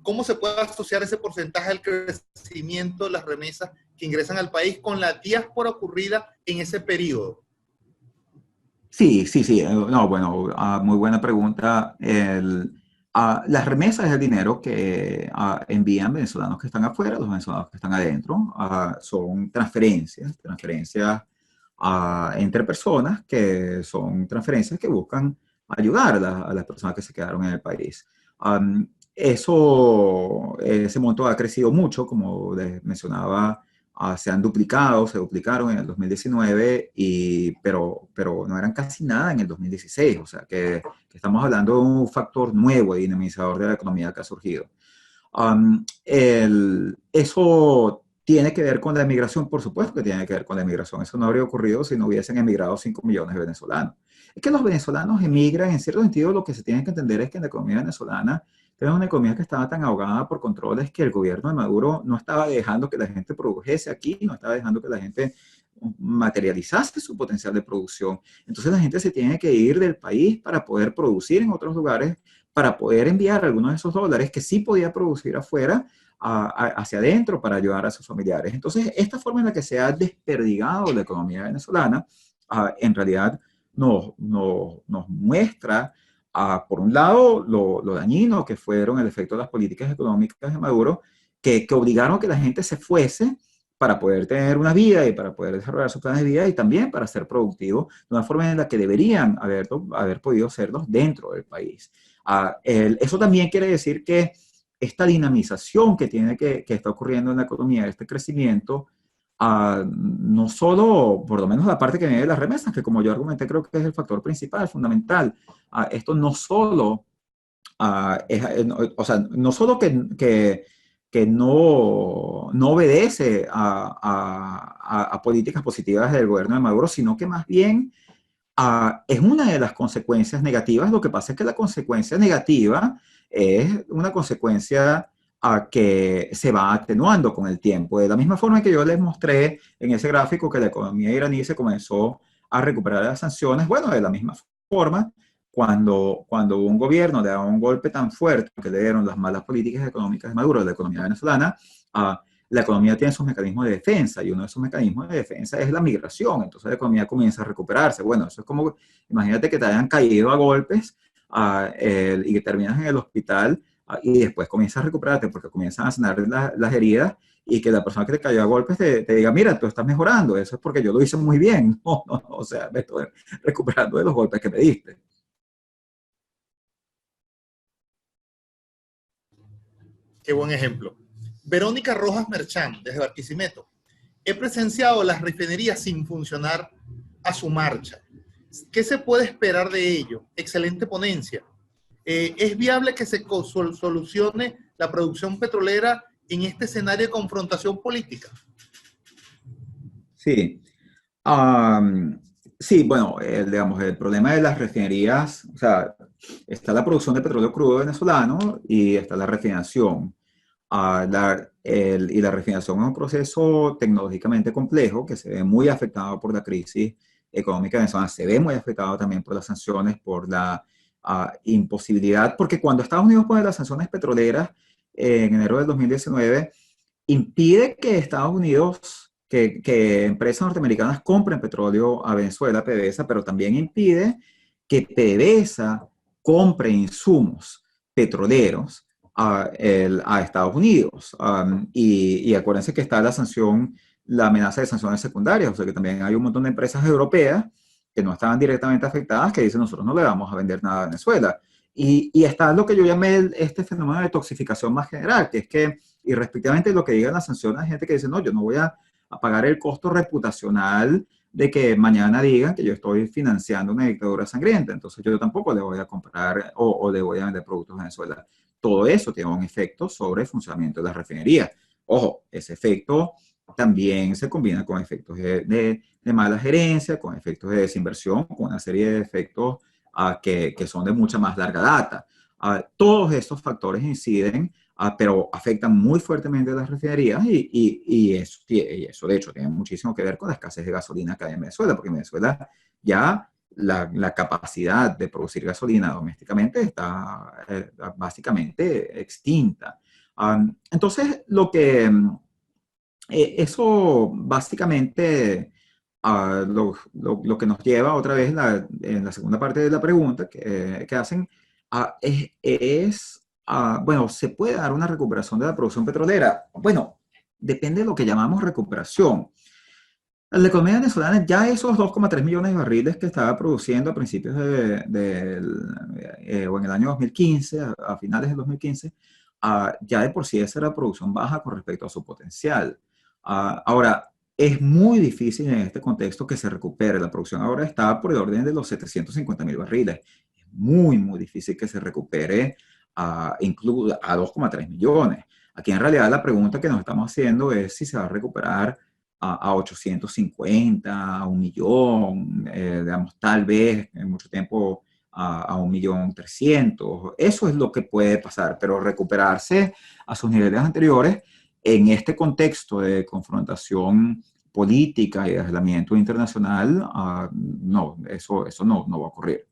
¿Cómo se puede asociar ese porcentaje al crecimiento de las remesas que ingresan al país con la diáspora ocurrida en ese periodo? Sí, sí, sí. No, bueno, muy buena pregunta. Las remesas es el dinero que envían venezolanos que están afuera, los venezolanos que están adentro. Son transferencias entre personas que son transferencias que buscan ayudar a las personas que se quedaron en el país. Ese monto ha crecido mucho, como les mencionaba se han duplicado, se duplicaron en el 2019, pero no eran casi nada en el 2016. O sea, que estamos hablando de un factor nuevo y dinamizador de la economía que ha surgido. Eso tiene que ver con la emigración, por supuesto que tiene que ver con la emigración. Eso no habría ocurrido si no hubiesen emigrado 5 millones de venezolanos. Es que los venezolanos emigran, en cierto sentido, lo que se tiene que entender es que en la economía venezolana tenemos una economía que estaba tan ahogada por controles que el gobierno de Maduro no estaba dejando que la gente produjese aquí, no estaba dejando que la gente materializase su potencial de producción. Entonces la gente se tiene que ir del país para poder producir en otros lugares, para poder enviar algunos de esos dólares que sí podía producir afuera hacia adentro para ayudar a sus familiares. Entonces, esta forma en la que se ha desperdigado la economía venezolana, en realidad nos muestra, por un lado, lo dañino que fueron el efecto de las políticas económicas de Maduro, que obligaron a que la gente se fuese para poder tener una vida y para poder desarrollar sus planes de vida y también para ser productivos de una forma en la que deberían haber podido serlos dentro del país. Eso también quiere decir que esta dinamización que está ocurriendo en la economía, este crecimiento, no solo, por lo menos la parte que viene de las remesas, que como yo argumenté creo que es el factor principal, fundamental, esto no solo, o sea, no solo que no obedece a políticas positivas del gobierno de Maduro, sino que más bien es una de las consecuencias negativas. Lo que pasa es que la consecuencia negativa es una consecuencia que se va atenuando con el tiempo. De la misma forma que yo les mostré en ese gráfico que la economía iraní se comenzó a recuperar de las sanciones, bueno, de la misma forma, cuando un gobierno le da un golpe tan fuerte que le dieron las malas políticas económicas de Maduro a la economía venezolana, la economía tiene sus mecanismos de defensa y uno de esos mecanismos de defensa es la migración. Entonces la economía comienza a recuperarse. Bueno, eso es como, imagínate que te hayan caído a golpes y que terminas en el hospital y después comienzas a recuperarte porque comienzan a sanar las heridas y que la persona que te cayó a golpes te diga, mira, tú estás mejorando, eso es porque yo lo hice muy bien. No, no, no, o sea, me estoy recuperando de los golpes que me diste. Qué buen ejemplo. Verónica Rojas Merchán, desde Barquisimeto. He presenciado las refinerías sin funcionar a su marcha. ¿Qué se puede esperar de ello? Excelente ponencia. ¿Es viable que se solucione la producción petrolera en este escenario de confrontación política? Sí. Um, sí, bueno, digamos, el problema de las refinerías, o sea, está la producción de petróleo crudo venezolano y está la refinación. Y la refinación es un proceso tecnológicamente complejo que se ve muy afectado por la crisis económica venezolana, se ve muy afectado también por las sanciones, por la imposibilidad, porque cuando Estados Unidos pone las sanciones petroleras en enero del 2019, impide que Estados Unidos, que empresas norteamericanas compren petróleo a Venezuela, PDVSA, pero también impide que PDVSA compre insumos petroleros a Estados Unidos. Y acuérdense que está la sanción, la amenaza de sanciones secundarias, o sea que también hay un montón de empresas europeas que no estaban directamente afectadas que dicen nosotros no le vamos a vender nada a Venezuela. Y está lo que yo llamé este fenómeno de toxificación más general, que es que y respectivamente lo que digan las sanciones, hay gente que dice, no, yo no voy a pagar el costo reputacional de que mañana digan que yo estoy financiando una dictadura sangrienta, entonces yo tampoco le voy a comprar o le voy a vender productos a Venezuela. Todo eso tiene un efecto sobre el funcionamiento de las refinerías. Ojo, ese efecto también se combina con efectos de mala gerencia, con efectos de desinversión, con una serie de efectos que son de mucha más larga data. Todos estos factores inciden pero afectan muy fuertemente a las refinerías y eso de hecho tiene muchísimo que ver con la escasez de gasolina que hay en Venezuela, porque en Venezuela ya la capacidad de producir gasolina domésticamente está básicamente extinta. Entonces, eso básicamente lo que nos lleva otra vez en la segunda parte de la pregunta que hacen bueno, ¿se puede dar una recuperación de la producción petrolera? Bueno, depende de lo que llamamos recuperación. La economía venezolana, ya esos 2,3 millones de barriles que estaba produciendo a principios o en el año 2015, a finales del 2015, ya de por sí esa era producción baja con respecto a su potencial. Ahora, es muy difícil en este contexto que se recupere. La producción ahora está por el orden de los 750.000 barriles. Es muy, muy difícil que se recupere incluso a 2,3 millones. Aquí en realidad la pregunta que nos estamos haciendo es si se va a recuperar a 850, a un millón, digamos, tal vez en mucho tiempo a 1.300.000. Eso es lo que puede pasar, pero recuperarse a sus niveles anteriores en este contexto de confrontación política y de aislamiento internacional, no, eso no va a ocurrir.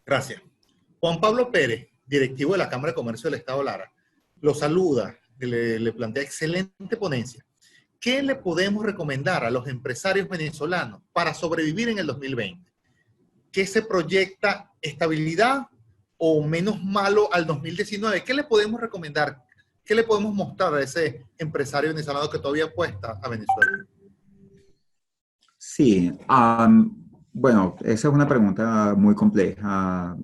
Gracias. Juan Pablo Pérez, directivo de la Cámara de Comercio del Estado Lara, lo saluda, le plantea excelente ponencia. ¿Qué le podemos recomendar a los empresarios venezolanos para sobrevivir en el 2020? ¿Qué se proyecta estabilidad o menos malo al 2019? ¿Qué le podemos recomendar? ¿Qué le podemos mostrar a ese empresario venezolano que todavía apuesta a Venezuela? Sí, bueno, esa es una pregunta muy compleja,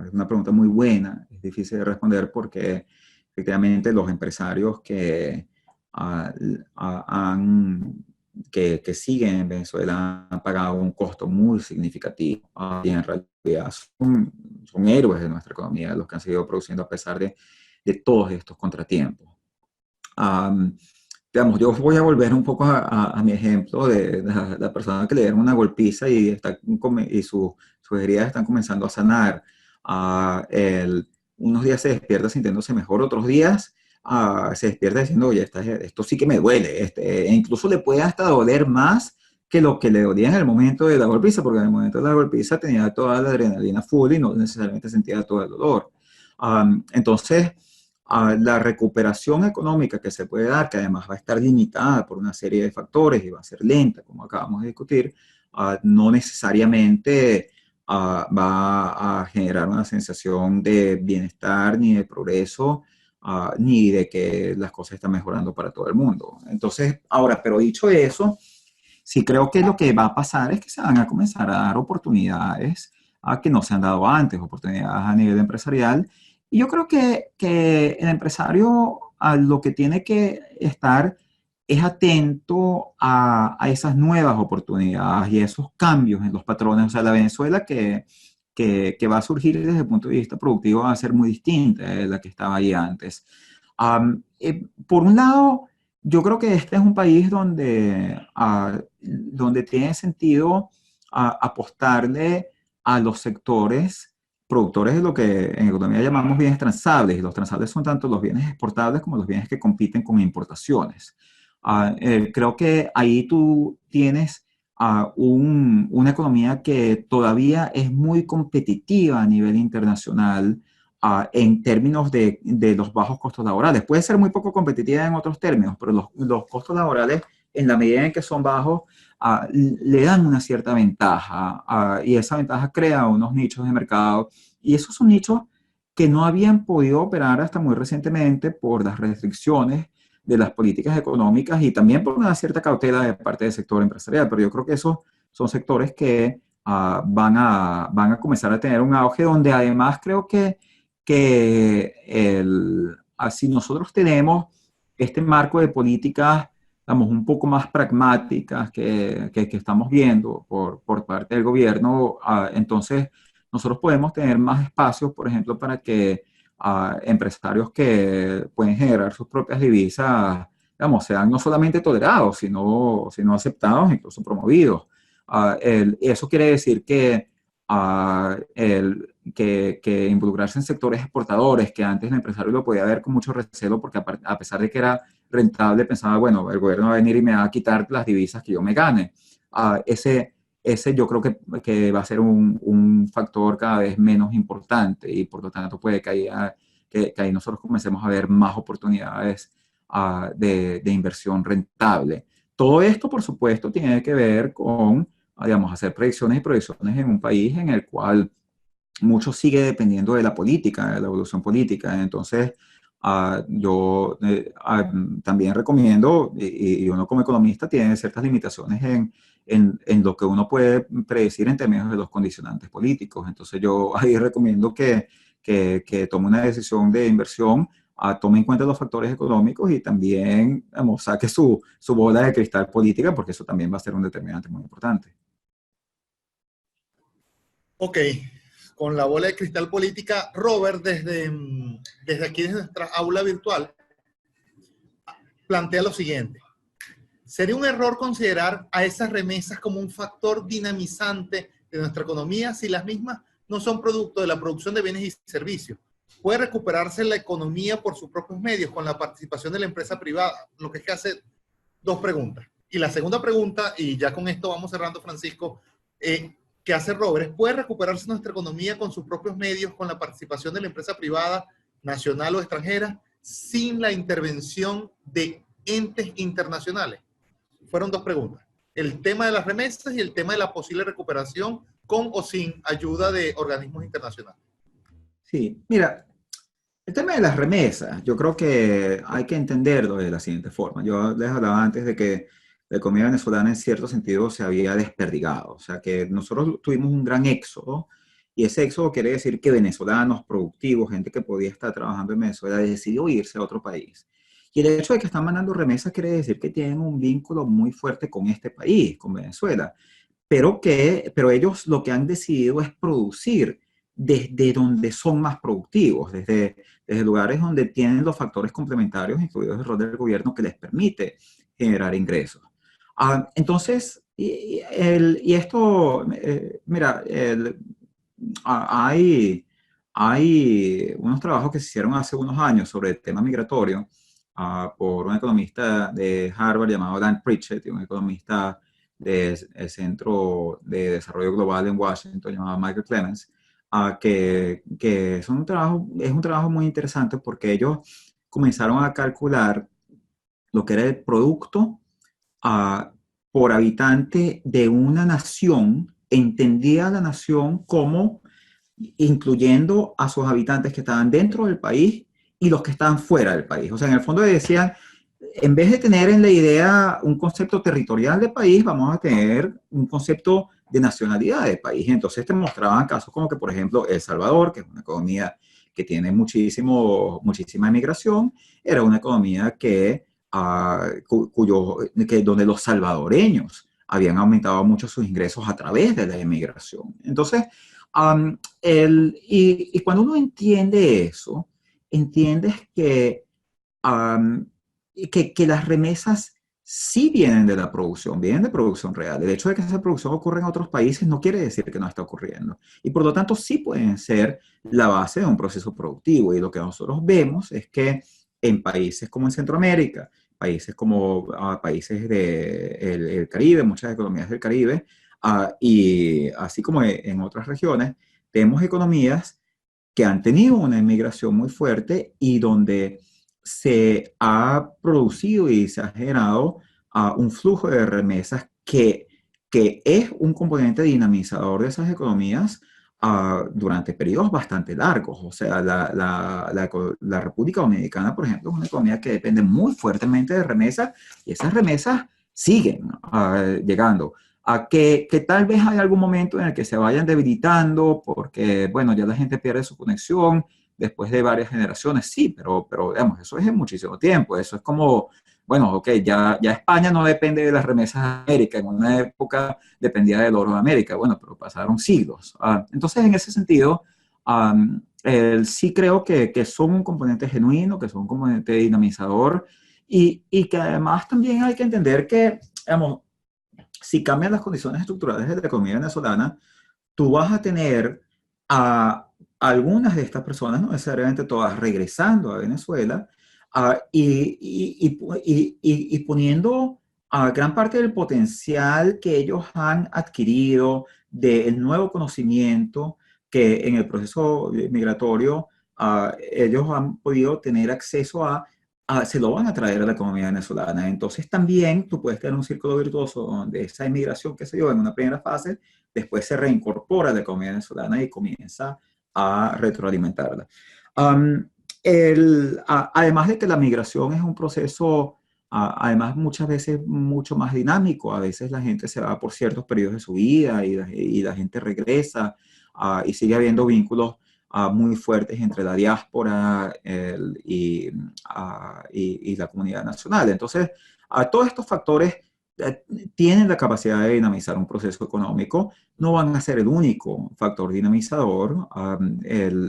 es una pregunta muy buena, es difícil de responder porque efectivamente los empresarios ah, que siguen en Venezuela han pagado un costo muy significativo, y en realidad son héroes de nuestra economía los que han seguido produciendo a pesar de todos estos contratiempos. Digamos, yo voy a volver un poco a mi ejemplo de la persona que le dieron una golpiza y, y sus heridas están comenzando a sanar. Unos días se despierta sintiéndose mejor, otros días se despierta diciendo, oye, esto sí que me duele. E incluso le puede hasta doler más que lo que le dolía en el momento de la golpiza, porque en el momento de la golpiza tenía toda la adrenalina full y no necesariamente sentía todo el dolor. Entonces, la recuperación económica que se puede dar, que además va a estar limitada por una serie de factores y va a ser lenta, como acabamos de discutir, no necesariamente va a generar una sensación de bienestar ni de progreso, ni de que las cosas están mejorando para todo el mundo. Entonces, ahora, pero dicho eso, sí creo que lo que va a pasar es que se van a comenzar a dar oportunidades que no se han dado antes, oportunidades a nivel empresarial. Y yo creo que el empresario lo que tiene que estar es atento a esas nuevas oportunidades y a esos cambios en los patrones. O sea, la Venezuela que va a surgir desde el punto de vista productivo va a ser muy distinta de la que estaba ahí antes. Por un lado, yo creo que este es un país donde tiene sentido apostarle a los sectores productores de lo que en economía llamamos bienes transables. Y los transables son tanto los bienes exportables como los bienes que compiten con importaciones. Creo que ahí tú tienes una economía que todavía es muy competitiva a nivel internacional en términos de los bajos costos laborales. Puede ser muy poco competitiva en otros términos, pero los costos laborales, en la medida en que son bajos, le dan una cierta ventaja y esa ventaja crea unos nichos de mercado y esos son nichos que no habían podido operar hasta muy recientemente por las restricciones de las políticas económicas y también por una cierta cautela de parte del sector empresarial, pero yo creo que esos son sectores que van a comenzar a tener un auge donde además creo si nosotros tenemos este marco de políticas, digamos, un poco más pragmáticas que estamos viendo por parte del gobierno, entonces nosotros podemos tener más espacios, por ejemplo, para que empresarios que pueden generar sus propias divisas, digamos, sean no solamente tolerados, sino aceptados, incluso promovidos. Eso quiere decir que involucrarse en sectores exportadores, que antes el empresario lo podía ver con mucho recelo, porque a pesar de que era rentable, pensaba, bueno, el gobierno va a venir y me va a quitar las divisas que yo me gane. Ese yo creo que va a ser un factor cada vez menos importante y por lo tanto puede que ahí nosotros comencemos a ver más oportunidades de inversión rentable. Todo esto, por supuesto, tiene que ver con, digamos, hacer predicciones y proyecciones en un país en el cual mucho sigue dependiendo de la política, de la evolución política. Entonces, yo también recomiendo, y uno como economista tiene ciertas limitaciones en lo que uno puede predecir en términos de los condicionantes políticos. Entonces, yo ahí recomiendo que tome una decisión de inversión tome en cuenta los factores económicos y también, digamos, saque su bola de cristal política, porque eso también va a ser un determinante muy importante. Ok, con la bola de cristal política, Robert, desde aquí, desde nuestra aula virtual, plantea lo siguiente. ¿Sería un error considerar a esas remesas como un factor dinamizante de nuestra economía si las mismas no son producto de la producción de bienes y servicios? ¿Puede recuperarse la economía por sus propios medios con la participación de la empresa privada? Lo que es que hace dos preguntas. Y la segunda pregunta, y ya con esto vamos cerrando, Francisco, que hace Robert, ¿puede recuperarse nuestra economía con sus propios medios con la participación de la empresa privada, nacional o extranjera, sin la intervención de entes internacionales? Fueron dos preguntas. El tema de las remesas y el tema de la posible recuperación con o sin ayuda de organismos internacionales. Sí, mira, el tema de las remesas, yo creo que hay que entenderlo de la siguiente forma. Yo les hablaba antes de que la economía venezolana en cierto sentido se había desperdigado, o sea que nosotros tuvimos un gran éxodo y ese éxodo quiere decir que venezolanos productivos, gente que podía estar trabajando en Venezuela, decidió irse a otro país. Y el hecho de que están mandando remesas quiere decir que tienen un vínculo muy fuerte con este país, con Venezuela, pero ellos lo que han decidido es producir desde donde son más productivos, desde lugares donde tienen los factores complementarios, incluidos el rol del gobierno, que les permite generar ingresos. Entonces, y esto, mira, hay unos trabajos que se hicieron hace unos años sobre el tema migratorio por un economista de Harvard llamado Dan Pritchett y un economista del Centro de Desarrollo Global en Washington llamado Michael Clemens, que es un trabajo muy interesante porque ellos comenzaron a calcular lo que era el producto uh, por habitante de una nación, entendía la nación como incluyendo a sus habitantes que estaban dentro del país y los que estaban fuera del país. O sea, en el fondo decían, en vez de tener en la idea un concepto territorial de país, vamos a tener un concepto de nacionalidad de país. Entonces te mostraban casos como que, por ejemplo, El Salvador, que es una economía que tiene muchísima inmigración, era una economía donde los salvadoreños habían aumentado mucho sus ingresos a través de la inmigración. Entonces, y cuando uno entiende eso, entiendes que las remesas sí vienen de la producción, vienen de producción real. El hecho de que esa producción ocurra en otros países no quiere decir que no está ocurriendo. Y por lo tanto sí pueden ser la base de un proceso productivo. Y lo que nosotros vemos es que en países como en Centroamérica, países como países del Caribe, muchas economías del Caribe, y así como en otras regiones, tenemos economías que han tenido una inmigración muy fuerte y donde se ha producido y se ha generado un flujo de remesas que es un componente dinamizador de esas economías durante periodos bastante largos. O sea, la República Dominicana, por ejemplo, es una economía que depende muy fuertemente de remesas y esas remesas siguen llegando. Que tal vez hay algún momento en el que se vayan debilitando porque, bueno, ya la gente pierde su conexión después de varias generaciones, sí, pero digamos, eso es en muchísimo tiempo. Eso es como, bueno, ok, ya España no depende de las remesas de América, en una época dependía del oro de América, bueno, pero pasaron siglos. Entonces, en ese sentido, sí creo que son un componente genuino, que son un componente dinamizador y que además también hay que entender que, digamos, si cambian las condiciones estructurales de la economía venezolana, tú vas a tener a algunas de estas personas, no necesariamente todas, regresando a Venezuela y poniendo gran parte del potencial que ellos han adquirido del nuevo conocimiento que en el proceso migratorio ellos han podido tener acceso se lo van a traer a la economía venezolana. Entonces también tú puedes tener un círculo virtuoso donde esa inmigración, qué sé yo, en una primera fase, después se reincorpora a la economía venezolana y comienza a retroalimentarla. Además de que la migración es un proceso, además muchas veces mucho más dinámico, a veces la gente se va por ciertos periodos de su vida y la gente regresa y sigue habiendo vínculos muy fuertes entre la diáspora y la comunidad nacional. Entonces, todos estos factores tienen la capacidad de dinamizar un proceso económico, no van a ser el único factor dinamizador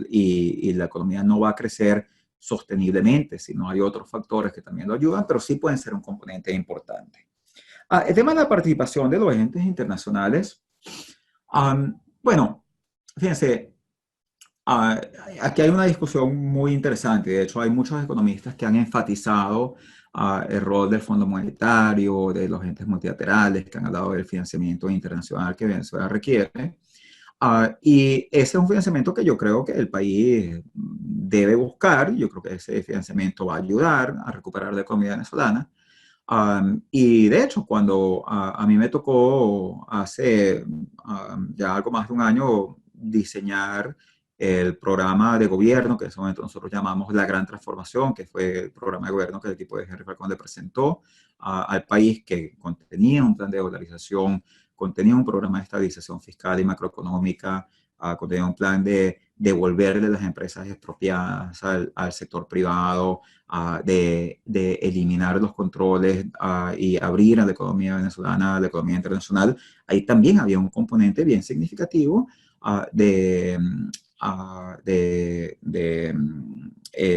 y la economía no va a crecer sosteniblemente si no hay otros factores que también lo ayudan, pero sí pueden ser un componente importante. El tema de la participación de los agentes internacionales, bueno, fíjense, Ah, aquí hay una discusión muy interesante. De hecho, hay muchos economistas que han enfatizado el rol del Fondo Monetario, de los entes multilaterales, que han hablado del financiamiento internacional que Venezuela requiere. Y ese es un financiamiento que yo creo que el país debe buscar. Yo creo que ese financiamiento va a ayudar a recuperar la economía venezolana. Y de hecho, cuando a mí me tocó hace ya algo más de un año diseñar el programa de gobierno, que en ese momento nosotros llamamos la Gran Transformación, que fue el programa de gobierno que el equipo de Henry Falcón le presentó al país, que contenía un plan de dolarización, contenía un programa de estabilización fiscal y macroeconómica, contenía un plan de devolverle las empresas expropiadas al sector privado, de eliminar los controles y abrir a la economía venezolana, a la economía internacional. Ahí también había un componente bien significativo de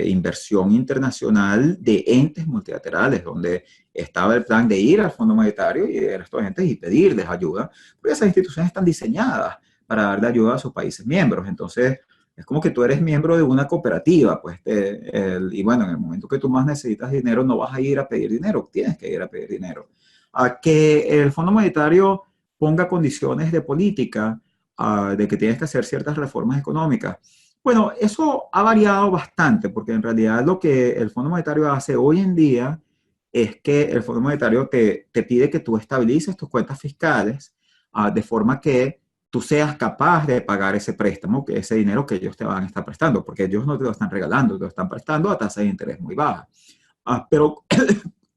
inversión internacional de entes multilaterales, donde estaba el plan de ir al Fondo Monetario y a estos entes y pedirles ayuda, porque esas instituciones están diseñadas para darle ayuda a sus países miembros. Entonces, es como que tú eres miembro de una cooperativa, pues, y bueno, en el momento que tú más necesitas dinero, no vas a ir a pedir dinero, tienes que ir a pedir dinero. A que el Fondo Monetario ponga condiciones de política, de que tienes que hacer ciertas reformas económicas. Bueno, eso ha variado bastante, porque en realidad lo que el Fondo Monetario hace hoy en día es que el Fondo Monetario te pide que tú estabilices tus cuentas fiscales, de forma que tú seas capaz de pagar ese préstamo, que ese dinero que ellos te van a estar prestando, porque ellos no te lo están regalando, te lo están prestando a tasa de interés muy baja. Pero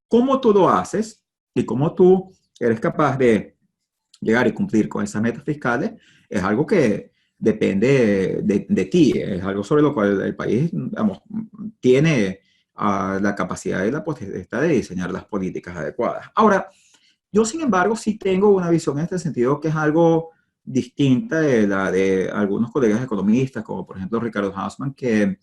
cómo tú lo haces y cómo tú eres capaz de llegar y cumplir con esas metas fiscales es algo que depende de ti, es algo sobre lo cual el país, digamos, tiene la capacidad y la potestad de diseñar las políticas adecuadas. Ahora, yo, sin embargo, sí tengo una visión en este sentido que es algo distinta de la de algunos colegas economistas, como por ejemplo Ricardo Hausmann, que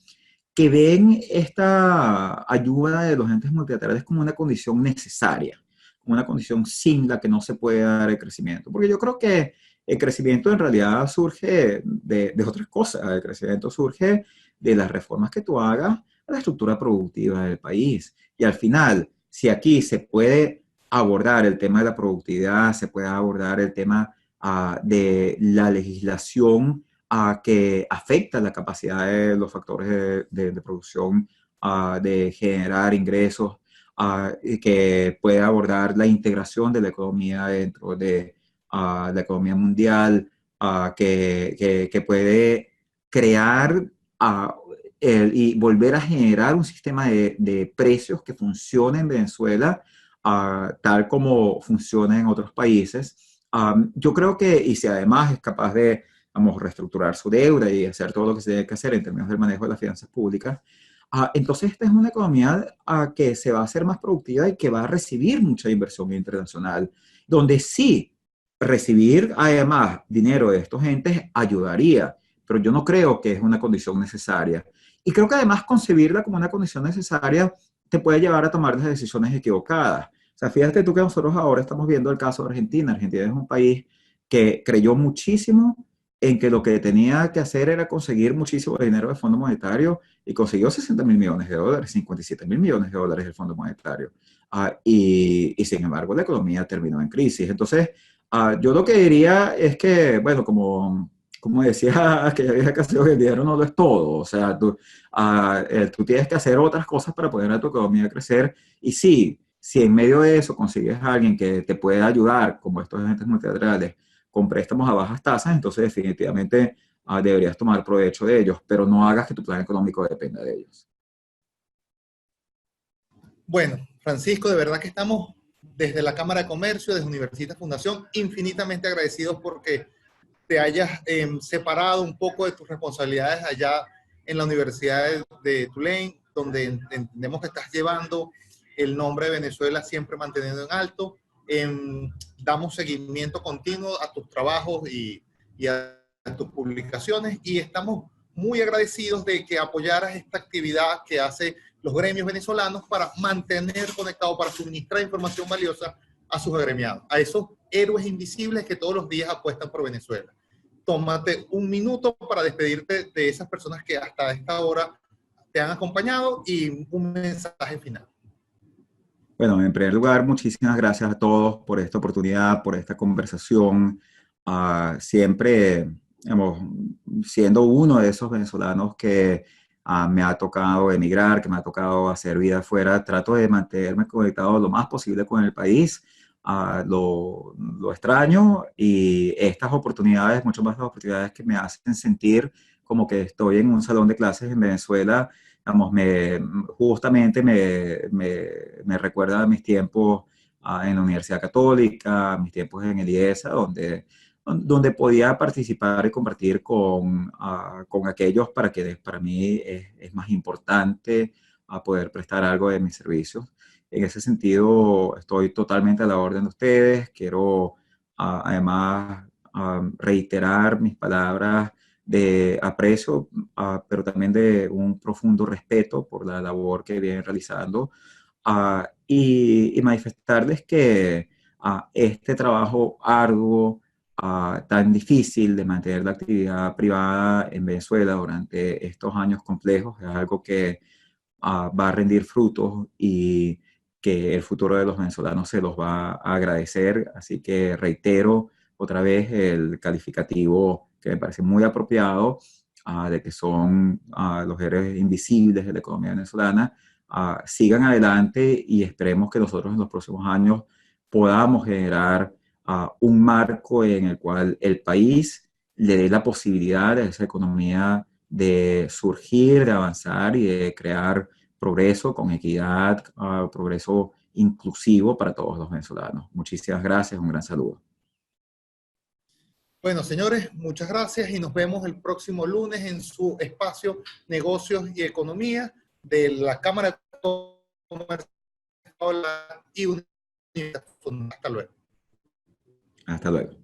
ven esta ayuda de los entes multilaterales como una condición necesaria, como una condición sin la que no se puede dar el crecimiento. Porque yo creo que el crecimiento en realidad surge de otras cosas. El crecimiento surge de las reformas que tú hagas a la estructura productiva del país. Y al final, si aquí se puede abordar el tema de la productividad, se puede abordar el tema de la legislación que afecta la capacidad de los factores de producción, de generar ingresos, que puede abordar la integración de la economía dentro de la economía mundial, que puede crear y volver a generar un sistema de precios que funcione en Venezuela, tal como funciona en otros países. Yo creo que, y si además es capaz de, vamos, reestructurar su deuda y hacer todo lo que se tiene que hacer en términos del manejo de las finanzas públicas, entonces esta es una economía que se va a hacer más productiva y que va a recibir mucha inversión internacional, donde sí recibir además dinero de estos entes ayudaría, pero yo no creo que es una condición necesaria. Y creo que además concebirla como una condición necesaria te puede llevar a tomar las decisiones equivocadas. O sea, fíjate tú que nosotros ahora estamos viendo el caso de Argentina. Argentina es un país que creyó muchísimo en que lo que tenía que hacer era conseguir muchísimo dinero del Fondo Monetario y consiguió 60.000 millones de dólares, 57.000 millones de dólares del Fondo Monetario. Y sin embargo, la economía terminó en crisis. Entonces, yo lo que diría es que, bueno, como decía aquella vieja canción, el dinero no lo es todo. O sea, tú tienes que hacer otras cosas para poder a tu economía crecer. Y sí, si en medio de eso consigues a alguien que te pueda ayudar, como estos agentes multilaterales, con préstamos a bajas tasas, entonces definitivamente deberías tomar provecho de ellos, pero no hagas que tu plan económico dependa de ellos. Bueno, Francisco, de verdad que estamos desde la Cámara de Comercio, desde Universitas Fundación, infinitamente agradecidos porque te hayas separado un poco de tus responsabilidades allá en la Universidad de Tulane, donde entendemos que estás llevando el nombre de Venezuela siempre manteniendo en alto. Damos seguimiento continuo a tus trabajos y a tus publicaciones, y estamos muy agradecidos de que apoyaras esta actividad que hace los gremios venezolanos para mantener conectados, para suministrar información valiosa a sus agremiados, a esos héroes invisibles que todos los días apuestan por Venezuela. Tómate un minuto para despedirte de esas personas que hasta esta hora te han acompañado y un mensaje final. Bueno, en primer lugar, muchísimas gracias a todos por esta oportunidad, por esta conversación. Siempre, digamos, siendo uno de esos venezolanos que me ha tocado emigrar, que me ha tocado hacer vida afuera, trato de mantenerme conectado lo más posible con el país. Lo extraño, y estas oportunidades, mucho más las oportunidades que me hacen sentir como que estoy en un salón de clases en Venezuela, digamos, justamente me recuerda a mis tiempos en la Universidad Católica, mis tiempos en el IESA, donde podía participar y compartir con aquellos para que para mí es más importante poder prestar algo de mis servicios. En ese sentido, estoy totalmente a la orden de ustedes. Quiero además reiterar mis palabras de aprecio, pero también de un profundo respeto por la labor que vienen realizando, y manifestarles que este trabajo arduo, tan difícil de mantener la actividad privada en Venezuela durante estos años complejos, es algo que va a rendir frutos y que el futuro de los venezolanos se los va a agradecer. Así que reitero otra vez el calificativo que me parece muy apropiado, de que son los héroes invisibles de la economía venezolana. Sigan adelante y esperemos que nosotros en los próximos años podamos generar un marco en el cual el país le dé la posibilidad a esa economía de surgir, de avanzar y de crear progreso con equidad, progreso inclusivo para todos los venezolanos. Muchísimas gracias, un gran saludo. Bueno, señores, muchas gracias y nos vemos el próximo lunes en su espacio Negocios y Economía de la Cámara de Comercio y Universidad. Hasta luego. Hasta luego.